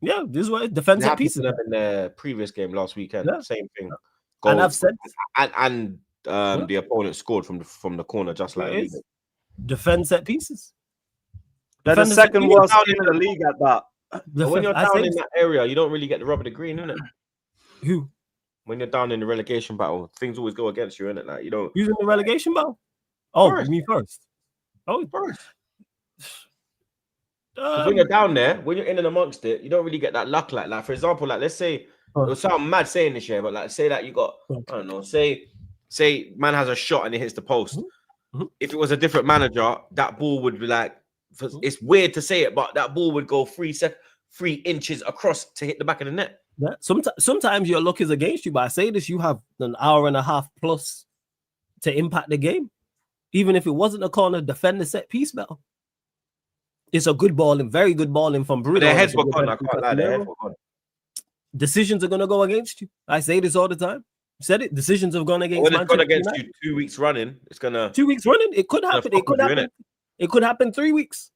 Yeah, this is what defend set pieces. To them in the previous game last weekend. Yeah. Same thing. Goals. And I've said the opponent scored from the corner just like it. Defend set pieces. They're the second worst team in the league at that. But when you're down in that area, you don't really get the rub of the green, innit? Who? When you're down in the relegation battle, things always go against you, innit? Like you don't. Who's in the relegation battle? Oh, Forest. You mean Forest? Oh, Forest. When you're down there, when you're in and amongst it, you don't really get that luck. Like for example, like let's say it will sound mad saying this year, but like say that you got I don't know, say man has a shot and it hits the post. Mm-hmm. If it was a different manager, that ball would be like. It's weird to say it, but that ball would go 3 inches across to hit the back of the net. Yeah. Sometimes your luck is against you, but I say this: you have an hour and a half plus to impact the game. Even if it wasn't a corner, defend the set piece better. It's a good balling, very good balling from Bruno. Their heads were gone. I can't lie. Their heads were gone. Decisions are gonna go against you. I say this all the time. Said it. Decisions have gone against. When it's gone against you 2 weeks running, it's gonna 2 weeks running. It could happen. It could happen. It could happen 3 weeks.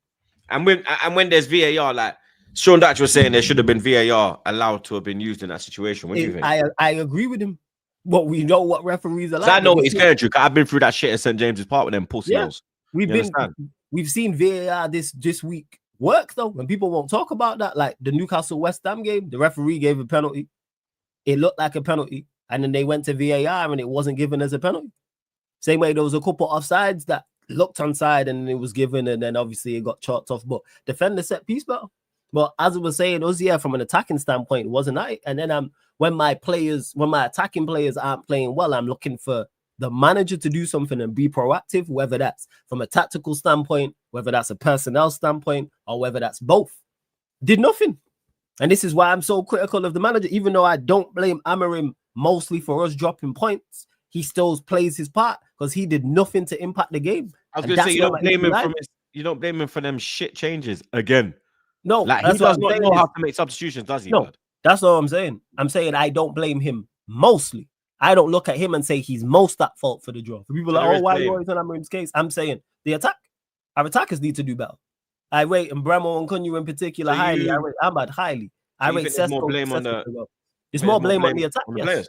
And when there's VAR, like Sean Datch was saying, there should have been VAR allowed to have been used in that situation. What do you think? I agree with him. But we know what referees are like. I know what he's going through. I've been through that shit at St. James's Park with them pussy holes. We've seen VAR this week work though, and people won't talk about that. Like the Newcastle West Ham game, the referee gave a penalty. It looked like a penalty, and then they went to VAR and it wasn't given as a penalty. Same way there was a couple offsides that looked onside and it was given, and then obviously it got chalked off. But defend the set piece better. But as I was saying, it was from an attacking standpoint, wasn't I? And then when my attacking players aren't playing well, I'm looking for the manager to do something and be proactive, whether that's from a tactical standpoint, whether that's a personnel standpoint, or whether that's both. Did nothing. And this is why I'm so critical of the manager, even though I don't blame Amorim mostly for us dropping points. He still plays his part because he did nothing to impact the game. I was going to say, you don't blame him for them shit changes again. No, like he does not know how to make substitutions, does he? No, that's all I'm saying. I'm saying I don't blame him mostly. I don't look at him and say he's most at fault for the draw. For people like, why are you always on Amorim's case? I'm saying the attack. Our attackers need to do better. I rate Bremo and Cunha in particular highly. I rate Ahmad highly. I rate Sesko. More blame on the. It's more blame on the attack. Yes.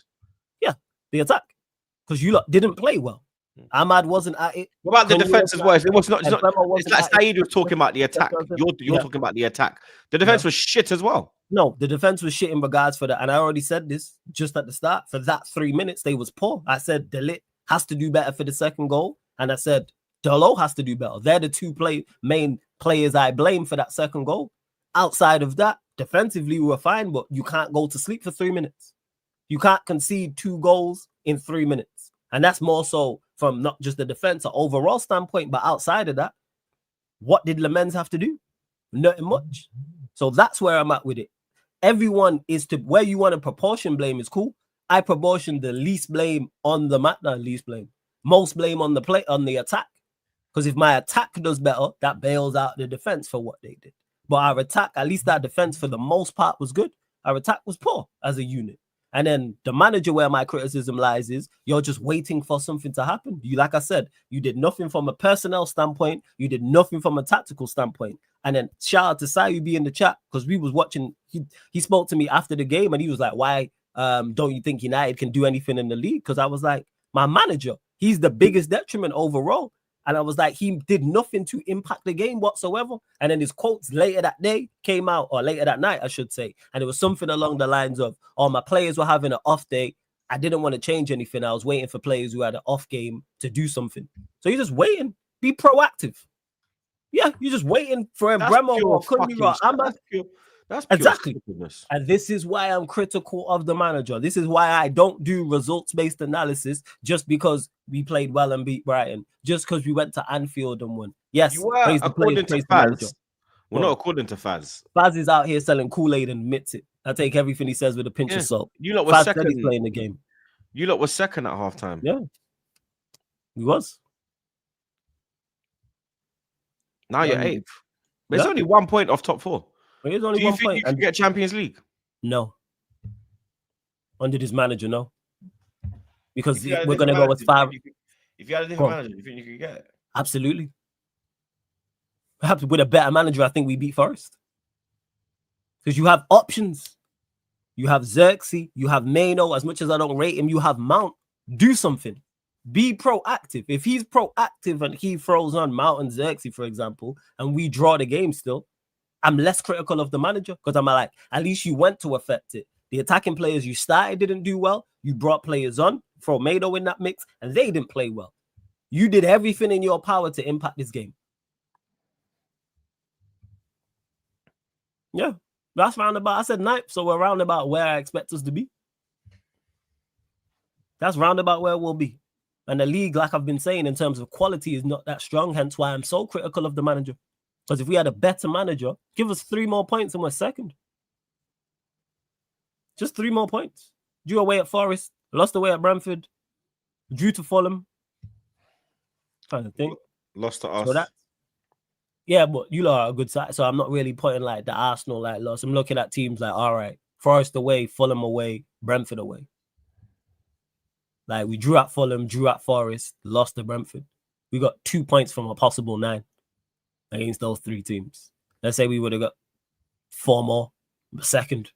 Yeah, the attack. Because you lot didn't play well. Ahmad wasn't at it. What about the defense as well? It was not. It's like Saeed was talking about the attack. You're talking about the attack. The defense was shit as well. No, the defense was shit in regards for that. And I already said this just at the start. For that 3 minutes, they was poor. I said De Ligt has to do better for the second goal. And I said Delo has to do better. They're the two main players I blame for that second goal. outside of that, defensively, we were fine, but you can't go to sleep for 3 minutes. You can't concede 2 goals in 3 minutes. And that's more so from not just the defense, or overall standpoint, but outside of that, what did Lamens have to do? Nothing much. So that's where I'm at with it. Everyone is to where you want to proportion blame is cool. I proportion the least blame on the mat, not least blame, most blame on the play on the attack. Because if my attack does better, that bails out the defense for what they did. But our attack, at least that defense for the most part was good. Our attack was poor as a unit. And then the manager, where my criticism lies, is you're just waiting for something to happen. You, like I said, you did nothing from a personnel standpoint. You did nothing from a tactical standpoint. And then shout out to Sayubi in the chat, because we was watching. He spoke to me after the game and he was like, why don't you think United can do anything in the league? Because I was like, my manager, he's the biggest detriment overall. And I was like, he did nothing to impact the game whatsoever. And then his quotes later that day came out, or later that night, I should say. And it was something along the lines of, oh, my players were having an off day. I didn't want to change anything. I was waiting for players who had an off game to do something. So you're just waiting. Be proactive. Yeah, you're just waiting for Bremo or Kunira. That's exactly. Stupidness. And this is why I'm critical of the manager. This is why I don't do results-based analysis just because we played well and beat Brighton. Just because we went to Anfield and won. Yes, you were, according to Faz. Well, not according to Faz. Faz is out here selling Kool-Aid and admits it. I take everything he says with a pinch of salt. You lot were Faz second. said he's playing the game. You lot were second at halftime. Yeah, he was. Now you're 8th. But it's only 1 point off top 4. It is only Do you 1 think point. you can get Champions League? No. Under this manager, no. Because we're going to go as far. If you had a different manager, do you think you could get it? Absolutely. Perhaps with a better manager, I think we beat Forest. Because you have options. You have Xerxes. You have Maino. As much as I don't rate him, you have Mount. Do something. Be proactive. If he's proactive and he throws on Mount and Xerxes, for example, and we draw the game still, I'm less critical of the manager, because I'm like, at least you went to affect it. The attacking players you started didn't do well. You brought players on, throw Mado in that mix, and they didn't play well. You did everything in your power to impact this game. Yeah, that's roundabout. I said 9th, so we're roundabout where I expect us to be. That's roundabout where we'll be. And the league, like I've been saying, in terms of quality, is not that strong, hence why I'm so critical of the manager. Because if we had a better manager, give us 3 more points and we're second. Just 3 more points. Drew away at Forest, lost away at Brentford, drew to Fulham. Kind of thing. Lost to us. So yeah, but you lot are a good side. So I'm not really putting like the Arsenal like loss. I'm looking at teams like, all right, Forest away, Fulham away, Brentford away. Like we drew at Fulham, drew at Forest, lost to Brentford. We got 2 points from a possible 9. Against those 3 teams. Let's say we would have got 4 more, second.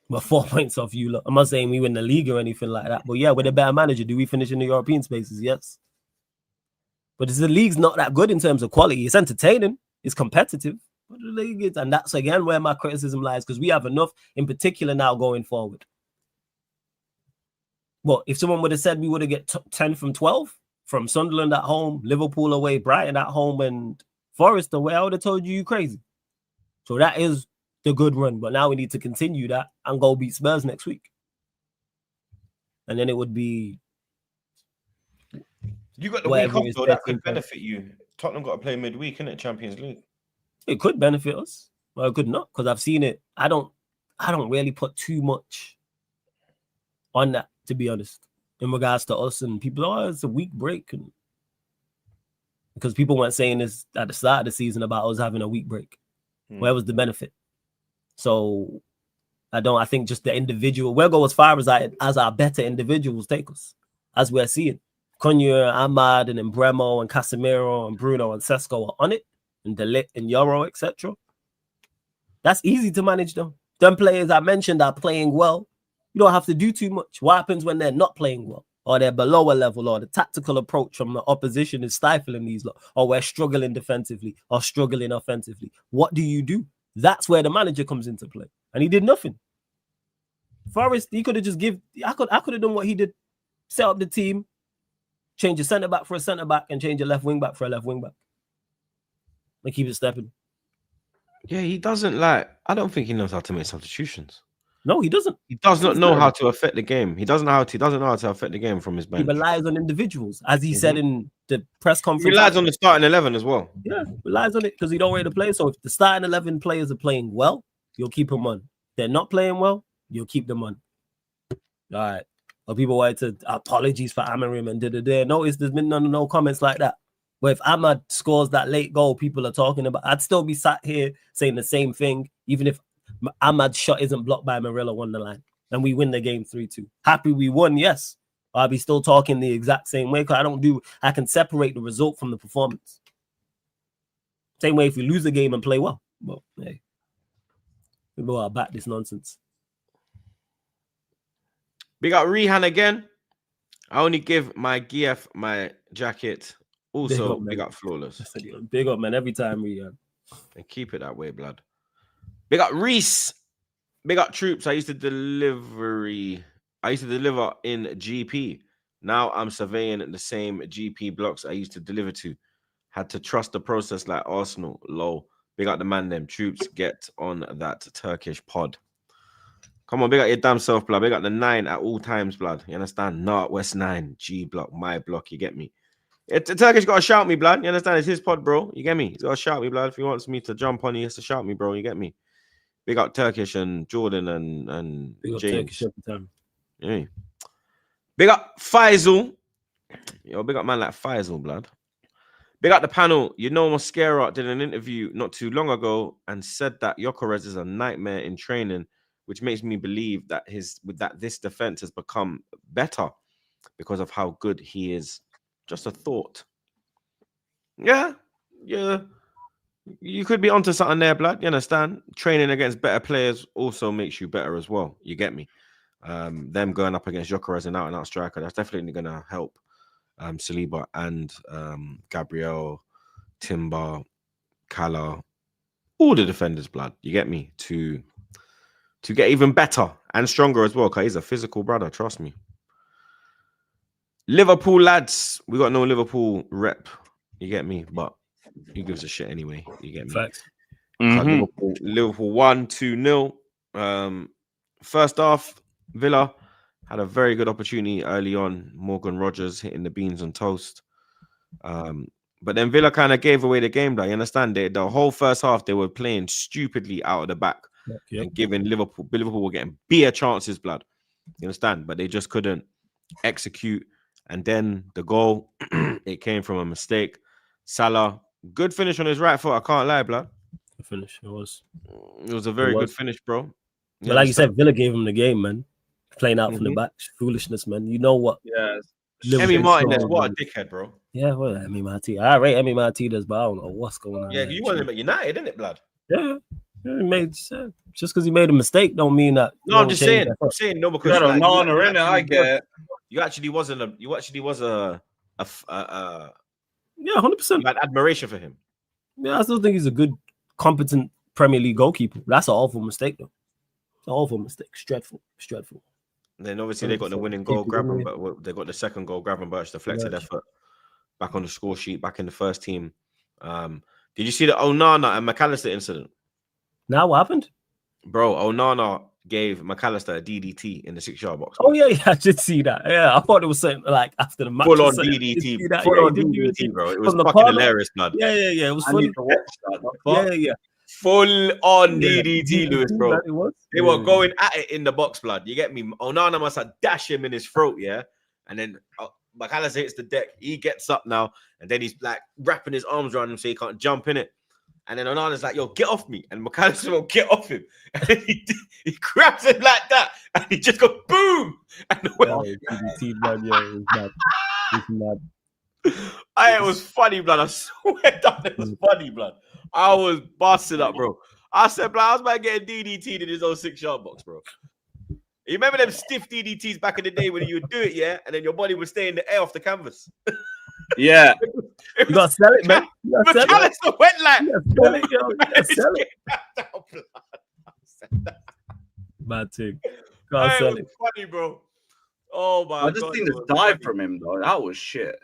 But 4 points off you lot. I'm not saying we win the league or anything like that. But yeah, with a better manager, do we finish in the European spaces? Yes. But the league's not that good in terms of quality. It's entertaining. It's competitive. But the league is, and that's again where my criticism lies, because we have enough in particular now going forward. Well, if someone would have said we would have get 10 from 12 from Sunderland at home, Liverpool away, Brighton at home, and Forest away, I would have told you crazy. So that is the good run. But now we need to continue that and go beat Spurs next week. And then it would be... You got the week off, though, that could benefit you. Tottenham got to play midweek, innit? Champions League. It could benefit us. Well, it could not, because I've seen it. I don't really put too much on that, to be honest, in regards to us. And people, oh, it's a week break. And because people weren't saying this at the start of the season about us having a week break. Where was the benefit? So I think just the individual, we'll go as far as our better individuals take us, as we're seeing. Cunha, Ahmad, and then Bremo, and Casemiro, and Bruno, and Sesko are on it, and De Ligt, and Euro, etc. That's easy to manage them. Them players I mentioned are playing well. You don't have to do too much. What happens when they're not playing well? Or they're below a level, or the tactical approach from the opposition is stifling these lot, or we're struggling defensively or struggling offensively. What do? That's where the manager comes into play. And he did nothing. Forest, he could have just I could have done what he did. Set up the team, change a centre-back for a centre-back, and change a left wing-back for a left wing-back. And keep it stepping. Yeah, he doesn't like. I don't think he knows how to make substitutions. No, he doesn't. He does not know how to affect the game. He doesn't know how to. He doesn't know how to affect the game from his He bench. relies on individuals, as he said in the press He conference. relies on the starting 11 as well. Yeah, relies on it because he don't ready to play. So if the starting 11 players are playing well, you'll keep them on. If they're not playing well, you'll keep them on. All right. Or people wanted to apologies for Amarim and da. Notice there's been no comments like that. But if Ahmad scores that late goal, people are talking about. I'd still be sat here saying the same thing, even if Ahmad's shot isn't blocked by Marilla on the line, and we win the game 3-2. Happy we won, yes. I'll be still talking the exact same way because I can separate the result from the performance. Same way if we lose the game and play well. But hey, people are back this nonsense. Big up Rehan again. I only give my GF my jacket. Also, big up Flawless. Big up, man. Every time Rehan. And keep it that way, blood. Big up Reese. Big up Troops. I used to deliver in GP. Now I'm surveying the same GP blocks I used to deliver to. Had to trust the process like Arsenal. Low. Big up the man, them Troops. Get on that Turkish pod. Come on, big up your damn self, blood. Big up the 9 at all times, blood. You understand? Not West 9, G block, my block. You get me? The Turkish got to shout me, blood. You understand? It's his pod, bro. You get me? He's got to shout me, blood. If he wants me to jump on, he has to shout me, bro. You get me? Big up Turkish and Jordan and big up James. Turkish every time. Yeah. Big up Faisal. Yo, big up man like Faisal, blood. Big up the panel. You know, Mosquera did an interview not too long ago and said that Gyokeres is a nightmare in training, which makes me believe that this defense has become better because of how good he is. Just a thought. Yeah. You could be onto something there, blood. You understand? Training against better players also makes you better as well. You get me? Them going up against Gyokeres and out striker, that's definitely going to help Saliba and Gabriel, Timber, Kala, all the defenders, blood. You get me? To get even better and stronger as well, because he's a physical brother, trust me. Liverpool lads, we got no Liverpool rep. You get me? But who gives a shit anyway? You get me? Facts. Liverpool 1-2-0. First half, Villa had a very good opportunity early on. Morgan Rogers hitting the beans on toast. But then Villa kind of gave away the game. You understand? The whole first half, they were playing stupidly out of the back and giving Liverpool were getting beer chances, blood. You understand? But they just couldn't execute. And then the goal, it came from a mistake. Salah, good finish on his right foot. I can't lie, blood. Good finish. It was a very good finish, bro. But like you said, Villa gave him the game, man. Playing out from the back. Foolishness, man. You know what? Yeah. Emi Martinez, what a dickhead, bro. Yeah, well, Emi Martinez. I rate Emi Martinez, but I don't know what's going on. Yeah, you want him at United, isn't it, blood? Yeah. He made just because he made a mistake don't mean that. No, I'm just saying. I'm saying no because you got honor in it. I get it. You actually was a 100%. You had admiration for him. Yeah, I still think he's a good, competent Premier League goalkeeper. That's an awful mistake, though. It's an awful mistake. Dreadful. Then obviously they got the winning goal, but they got the second goal. Gravenberch deflected effort back on the score sheet, back in the first team. Did you see the Onana and McAllister incident? Now what happened? Bro, Onana gave McAllister a DDT in the 6-yard box. Oh yeah, I did see that. Yeah, I thought it was something like after the match. Full on DDT, bro. It was fucking hilarious, blood. Yeah. It was funny. Yeah. Full on DDT, Lewis, bro. They were Yeah. going at it in the box, blood. You get me? Onana must have dashed him in his throat, yeah. And then McAllister hits the deck. He gets up now, and then he's like wrapping his arms around him so he can't jump in it. And then Onana's like, "Yo, get off me!" And McAllister will get off him. And then he grabs him like that, and he just goes boom. And DDT, man, it's mad. It was funny, blood. I swear down, it was funny, blood. I was busting up, bro. I said, blood, I was about to get a DDT in his own 6-yard box, bro. You remember them stiff DDTs back in the day when you would do it, yeah? And then your body would stay in the air off the canvas. Yeah. You gotta sell it, man. McAllister went like, sell it, yo. Sell it. Bad thing. Gotta sell it. Funny, bro. Oh my God. I just seen this dive from him, though. That was shit.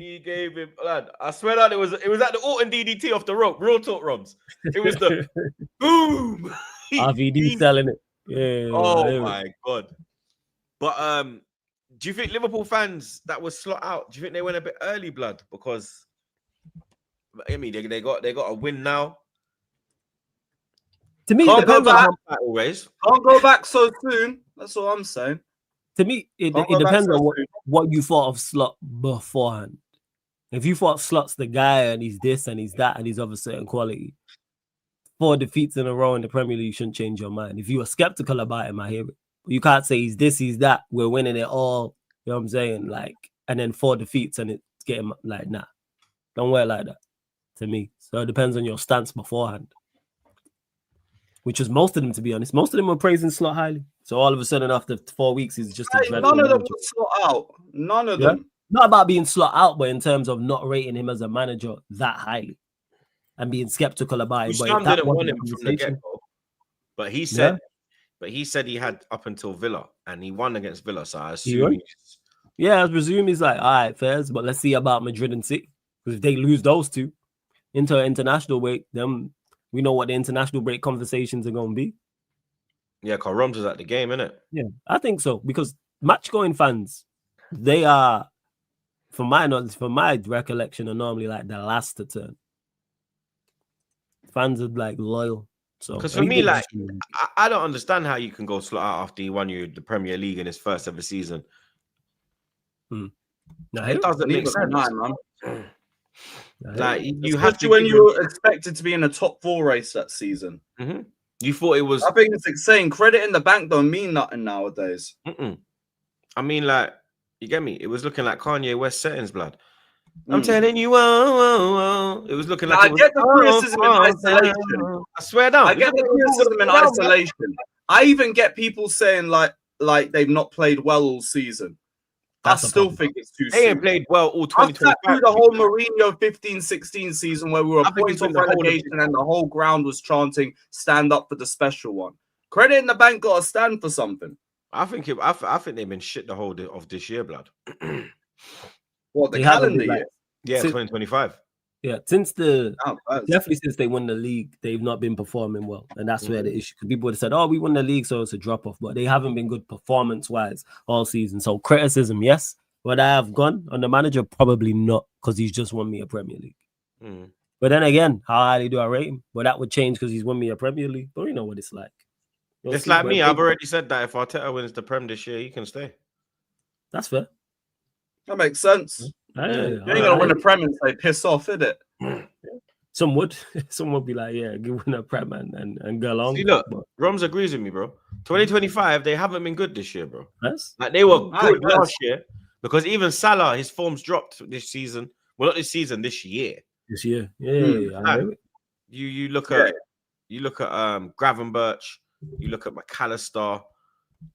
He gave him, lad. I swear that it was at the Orton DDT off the rope. Real talk, Roms. It was the boom. RVD selling it. Yeah. Oh my god. But do you think Liverpool fans that was slot out? Do you think they went a bit early, blood? Because I mean, they got a win now. To me, Can't it depends go back. on Always. Can't go back so soon. That's all I'm saying. to me, it Can't go back depends so on soon. what you thought of Slot beforehand. If you thought Slot's the guy and he's this and he's that and he's of a certain quality, 4 defeats in a row in the Premier League shouldn't change your mind. If you were skeptical about him, I hear it. But you can't say he's this, he's that. We're winning it all. You know what I'm saying? Like, and then 4 defeats and it's getting like, nah. Don't wear it like that, to me. So it depends on your stance beforehand. Which was most of them, to be honest. Most of them were praising Slot highly. So all of a sudden, after 4 weeks, he's just a dreadful None of them manager. were slot out. None of Yeah? them. Not about being Slot out, but in terms of not rating him as a manager that highly and being skeptical about him. But Sam that didn't wasn't want the him from the conversation. get-go. But he said he had up until Villa and he won against Villa. So I assume Yeah, I presume he's like, all right, fairs, but let's see about Madrid and City. Because if they lose those two into an international break, then we know what the international break conversations are going to be. yeah, because Roms was at the game, innit? Yeah, I think so. Because match-going fans, they are, from my knowledge, from my recollection, are normally like the last to turn. Fans are like loyal. So Because for me, like, I don't understand how you can go slot out after he won you the Premier League in his first ever season. No, It doesn't make sense. Man. Like you Especially have to when give you were expected to be in a top 4 race that season. him- You thought it was. I think it's like saying credit in the bank don't mean nothing nowadays. I mean, like, you get me? It was looking like Kanye West settings, blood. I'm Mm. telling you, it was looking like I it was, get the criticism in isolation. I swear down. I get the criticism in isolation. I even get people saying like they've not played well all season. That's I a still problem. think it's too They ain't soon. played well all I've sat 2025. through the whole Mourinho 15-16 season where we were I think it's points been off the whole of relegation and the whole ground was chanting "Stand up for the special one." Credit in the bank got to stand for something. I think they've been shit the whole of this year, blood. What, the They haven't calendar been, like, year? Yeah, Since- 2025. Yeah, since Oh, definitely since they won the league, they've not been performing well, and that's where the issue. Because people would have said, "Oh, we won the league, so it's a drop off," but they haven't been good performance-wise all season. So criticism, yes. Would I have gone on the manager? Probably not, because he's just won me a Premier League. But then again, how highly do I rate him? Well, that would change because he's won me a Premier League. But you know what it's like. You'll It's see like where me. it I've goes. already said that if Arteta wins the Prem this year, he can stay. That's fair. that makes sense. Yeah, You ain't gonna win a Prem and say piss off, is it? Some would. Some would be like, yeah, give win a Prem and go along. See, look, But Roms agrees with me, bro. 2025, they haven't been good this year, bro. that's Like they were I good guess. last year because even Salah, his form's dropped this season. Well, not this season, this year. this year. Yeah, I know it. You look at Gravenberch, you look at McAllister,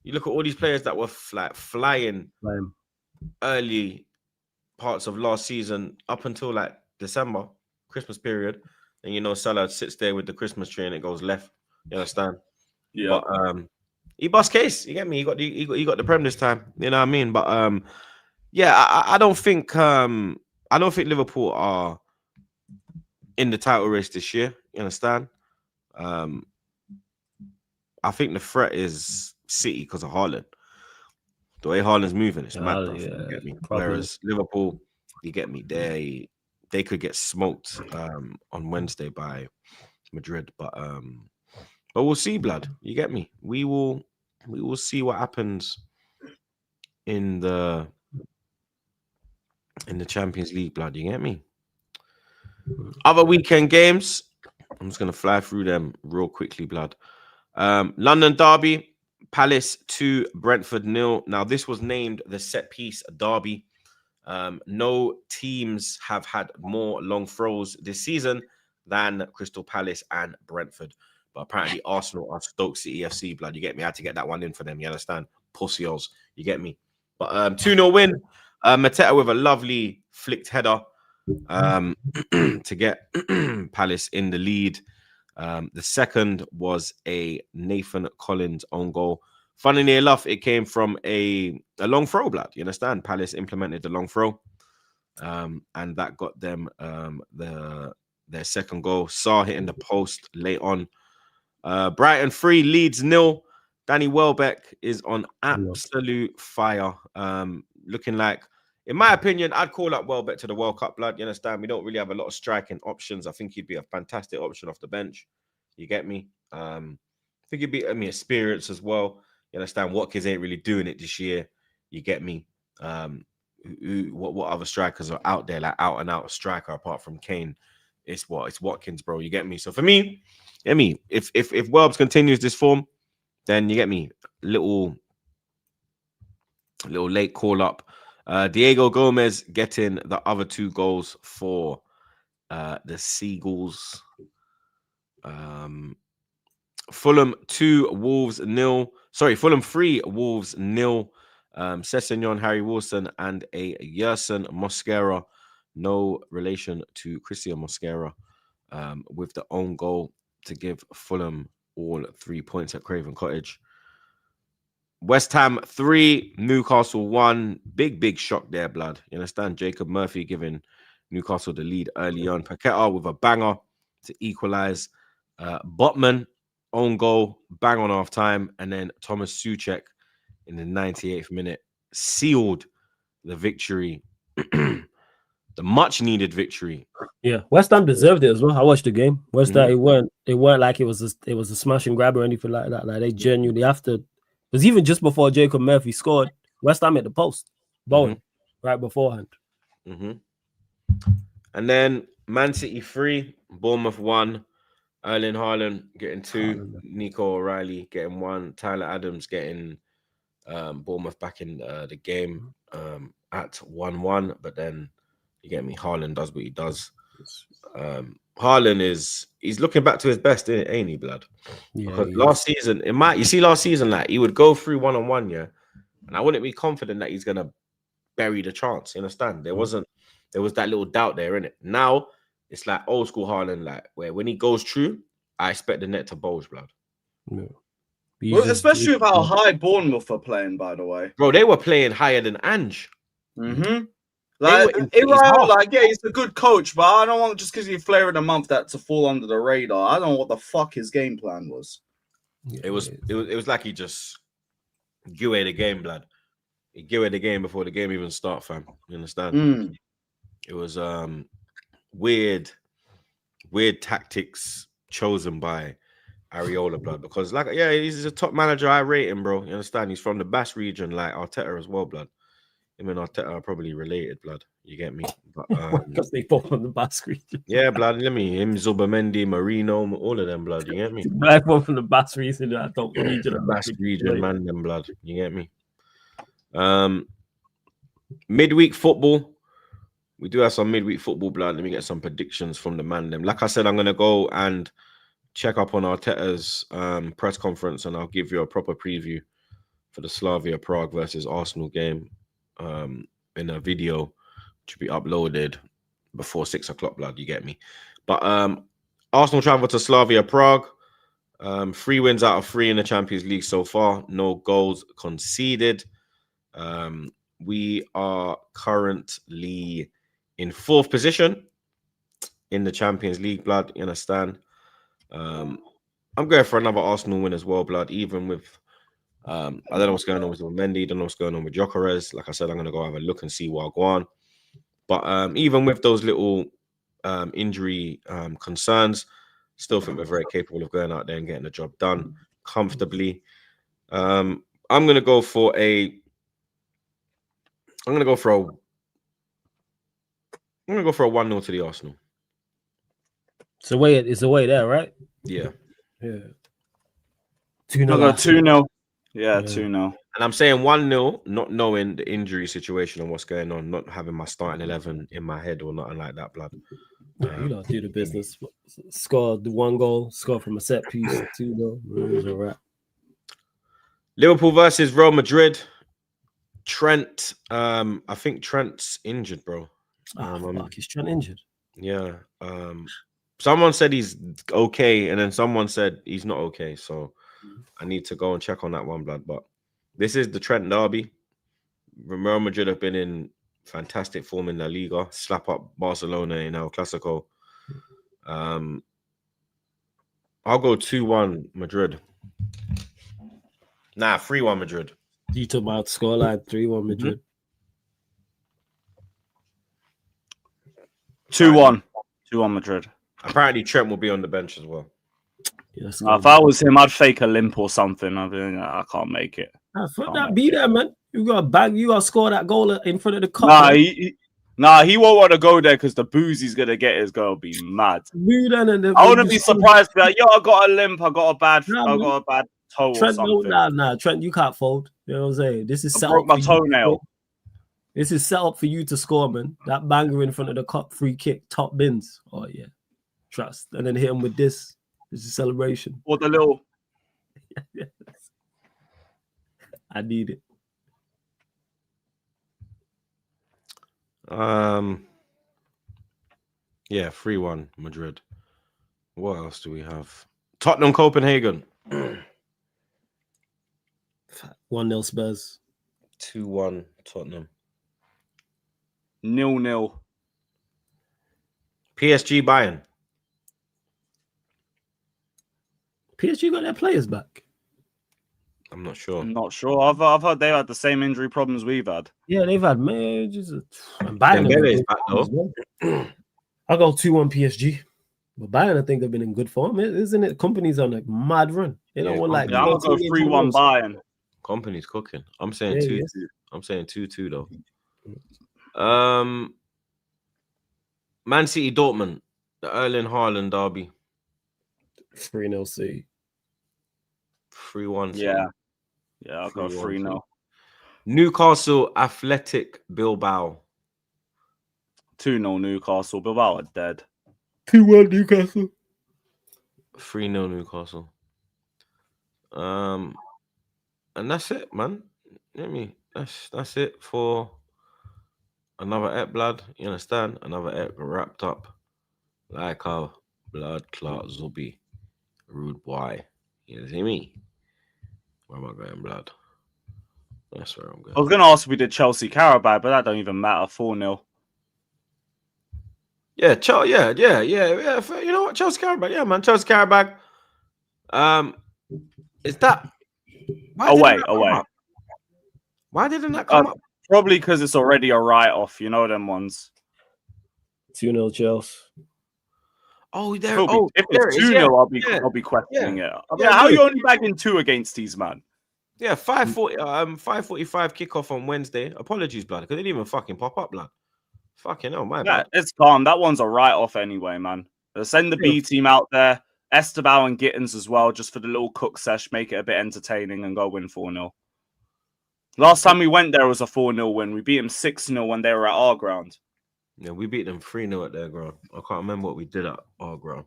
you look at all these players that were flying early parts of last season up until like December, Christmas period, and you know Salah sits there with the Christmas tree and it goes left. You understand? Yeah. But he bust case. You get me? He got the Prem this time. You know what I mean? But yeah, I don't think Liverpool are in the title race this year. You understand? I think the threat is City because of Haaland. The way Haaland's moving, it's mad, bro. Yeah, You get me? probably. Whereas Liverpool, you get me, they could get smoked on Wednesday by Madrid. But we'll see, blood. You get me? We will see what happens in the Champions League, blood. You get me? Other weekend games, I'm just gonna fly through them real quickly, blood. London Derby, Palace 2, Brentford 0. Now, this was named the set piece derby. No teams have had more long throws this season than Crystal Palace and Brentford. But apparently, Arsenal are Stoke City FC, blood. You get me? I had to get that one in for them. You understand? Pussios. You get me? But 2-0 win. Mateta with a lovely flicked header to get Palace in the lead. The second was a Nathan Collins own goal. Funnily enough, it came from a long throw, blood. You understand? Palace implemented the long throw. and that got them their second goal. Sarr hitting the post late on. Brighton 3, Leeds 0. Danny Welbeck is on absolute fire. Looking like, in my opinion, I'd call up Welbeck to the World Cup, blood. You understand? We don't really have a lot of striking options. I think he'd be a fantastic option off the bench. You get me? I think he'd be, experience as well. You understand? Watkins ain't really doing it this year. You get me? What other strikers are out there, like out and out striker apart from Kane? It's Watkins, bro. You get me? So for me, if Welbs continues this form, then you get me, little late call up. Diego Gomez getting the other 2 goals for the Seagulls. Fulham 2, Wolves 0. Sorry, Fulham 3, Wolves 0. Sessegnon, Harry Wilson, and a Yerson Mosquera. No relation to Christian Mosquera, with the own goal to give Fulham all 3 points at Craven Cottage. West Ham 3, Newcastle 1. Big shock there, blood. You understand? Jacob Murphy giving Newcastle the lead early on. Paqueta with a banger to equalize. Botman, own goal, bang on half time. And then Thomas Souček in the 98th minute sealed the victory. The much needed victory. Yeah, West Ham deserved it as well. I watched the game. West Ham, it weren't like it was a smash and grab or anything like that. Like they genuinely after, it was even just before Jacob Murphy scored, West Ham at the post, bowling right beforehand. And then Man City 3, Bournemouth 1. Erling Haaland getting 2, Nico O'Reilly getting 1, Tyler Adams getting Bournemouth back in the game at 1-1, but then you get me, Haaland does what he does. Haaland he's looking back to his best, ain't he, blood? Yeah, because last season, last season, like he would go through 1-on-1, yeah, and I wouldn't be confident that he's gonna bury the chance. You understand? There was that little doubt there, innit? Now it's like old school Haaland, like where when he goes through, I expect the net to bulge, blood. Yeah. Well, especially with how high Bournemouth are playing, by the way. Bro, they were playing higher than Ange. Like, he's a good coach, but I don't want just because he's flair of the month that to fall under the radar. I don't know what the fuck his game plan was. It was like he just GUE the game, blood. He GUE the game before the game even start, fam. You understand? It was weird tactics chosen by Areola, blood, because he's a top manager. I rate him, bro. You understand? He's from the Basque region, like Arteta as well, blood. Him and Arteta are probably related, blood. You get me? Because they both from the Basque region. Yeah, blood. Him, Zubamendi, Marino, all of them, blood. You get me? Black one from the Basque region. I don't region. The Basque region, man, them blood. You get me? Midweek football. We do have some midweek football, blood. Let me get some predictions from the man. Them. Like I said, I'm gonna go and check up on Arteta's press conference, and I'll give you a proper preview for the Slavia Prague versus Arsenal game in a video to be uploaded before 6 o'clock, blood. You get me? But Arsenal travel to Slavia Prague. 3 wins out of 3 in the Champions League so far. No goals conceded. We are currently in 4th position in the Champions League, blood. You understand? I'm going for another Arsenal win as well, blood. Even with I don't know what's going on with Mendy, don't know what's going on with Gyokeres. Like I said, I'm going to go have a look and see what I go on. But even with those little injury concerns, still think we're very capable of going out there and getting the job done comfortably. I'm going to go for a 1-0 to the Arsenal. It's away there, right? Yeah. 2-0. 2-0. Yeah, 2-0. And I'm saying 1-0, not knowing the injury situation and what's going on, not having my starting 11 in my head or nothing like that, blood. You don't do the business. Score the 1 goal, score from a set piece, 2-0. It was a wrap. Liverpool versus Real Madrid. Trent, I think Trent's injured, bro. Is Trent injured? Yeah. Someone said he's okay, and then someone said he's not okay. So I need to go and check on that one, blood. But this is the Trent derby. Real Madrid have been in Fantastic form in La Liga. Slap up Barcelona in El Clasico. I'll go 2-1 Madrid. Nah, 3-1 Madrid. You talk about scoreline 3-1 Madrid. 2-1. 2-1 Madrid. Apparently Trent will be on the bench as well. Yes, If I was him, I'd fake a limp or something. I'd be like, I can't make it. fuck that, be there, man. You got to bang. You got to score that goal in front of the cup. He won't want to go there because the booze he's gonna get is gonna be mad. I wouldn't be surprised. Be like, yo, I got a limp. I got a bad toe Trent, or something. Nah, Trent, you can't fold. You know what I'm saying? This is set broke up my toenail. This is set up for you to score, man. That banger in front of the cup, free kick, top bins. Oh yeah, trust. And then hit him with this. This is celebration. Or the little. Yes. I need it. Yeah, 3-1 Madrid. What else do we have? Tottenham Copenhagen. 1-0 Spurs. 2-1 Tottenham. 0-0. PSG Bayern. PSG got their players back. I'm not sure. I've heard they had the same injury problems we've had. Yeah, they've had managers. Dembele's back though. I'll go 2-1 PSG. But Bayern, I think they've been in good form. Isn't it? Companies on a mad run. They don't want like. Yeah, I'm gonna go 3-1 Bayern. Company's cooking. I'm saying 2-2. Yes. I'm saying 2-2 though. Man City Dortmund, the Erling Haaland derby. 3-0 City. 3-1. Yeah, I'll go 3-0. Newcastle Athletic Bilbao. 2-0 Newcastle. Bilbao are dead. 2-1 Newcastle. 3-0 Newcastle. And that's it, man. Let me. That's it for another ep, blood. You understand? Another ep wrapped up like a blood clot zombie. Rude boy. You see me? Where am I going, blood? That's where I'm going. I was going to ask if we did Chelsea Carabao, but that don't even matter. 4-0. Yeah. You know what? Chelsea Carabao. Yeah, man. Chelsea Carabao. Is that... Away. Why didn't that come up? Probably because it's already a write-off. You know them ones. 2-0 Chelsea. Oh, there. If it's 2-0, I'll be questioning it. How are you only bagging 2 against these, man? Yeah, 5:45 kickoff on Wednesday. Apologies, blood, because it didn't even fucking pop up, blood. Fucking hell, my bad. It's calm. That one's a write-off anyway, man. They'll send the B team out there. Esteban and Gittins as well, just for the little cook sesh, make it a bit entertaining and go win 4-0. Last time we went there was a 4-0 win. We beat them 6-0 when they were at our ground. Yeah, we beat them 3-0 at their ground. I can't remember what we did at our ground.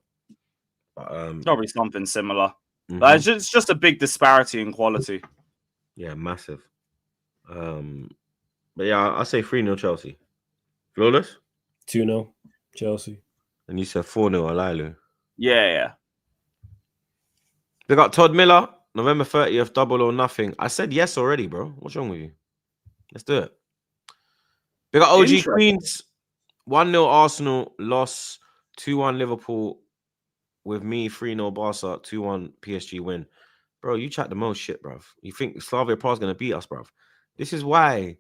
But, probably something similar. Like, it's just a big disparity in quality. Yeah, massive. But yeah, I say 3-0 Chelsea. Flawless? 2-0 Chelsea. And you said 4-0 Alilu. Yeah. They got Todd Miller, November 30th, double or nothing. I said yes already, bro. What's wrong with you? Let's do it. They got OG Queens, 1-0 Arsenal, loss, 2-1 Liverpool with me, 3-0 Barca, 2-1 PSG win. Bro, you chat the most shit, bruv. You think Slavia Prague's going to beat us, bruv. This is why.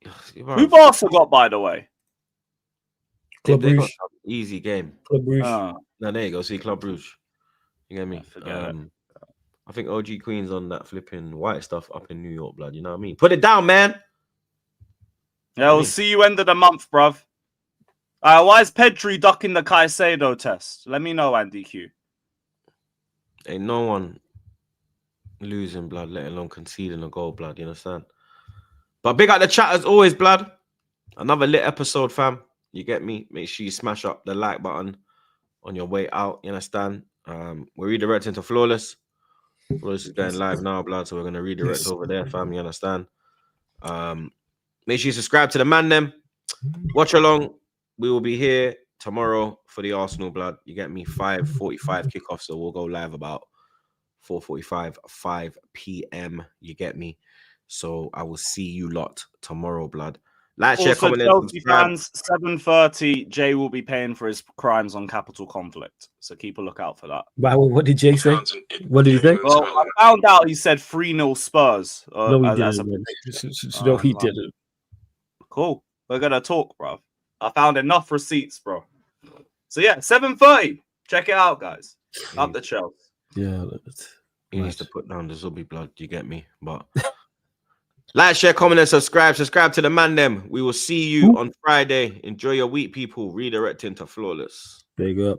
Bruv. Who Barca got, by the way? Club Brugge. Easy game. Club Brugge. No, there you go. See, Club Brugge. You get me? I think OG Queen's on that flipping white stuff up in New York, blood. You know what I mean? Put it down, man. Yeah, we'll see you end of the month, bruv. Why is Pedri ducking the Caicedo test? Let me know, Andy Q. Ain't no one losing, blood, let alone conceding a goal, blood. You understand? But big up the chat as always, blood. Another lit episode, fam. You get me? Make sure you smash up the like button on your way out. You understand? We're redirecting to Flawless. Flawless is going live now, blood. So we're going to redirect over there, fam. You understand? Make sure you subscribe to the man, them. Watch along. We will be here tomorrow for the Arsenal, blood. You get me? 5:45 kickoff. So we'll go live about 4:45, 5 p.m. You get me? So I will see you lot tomorrow, blood. Like, share, Also, comment, and Chelsea subscribe. fans, 7:30. Jay will be paying for his crimes on Capital Conflict, so keep a lookout for that. Wow, what did Jay say? What did he say? Well, I found out he said 3-0 Spurs. No, he as a didn't. Man. prediction. No, he Well, didn't. Cool. We're gonna talk, bro. I found enough receipts, bro. So yeah, 7:30. Check it out, guys. Up the Chels. Yeah. He needs to put down the Zubi blood. You get me? But like, share, comment, and subscribe. Subscribe to the man them. We will see you on Friday. Enjoy your week, people. Redirecting to Flawless. There you go.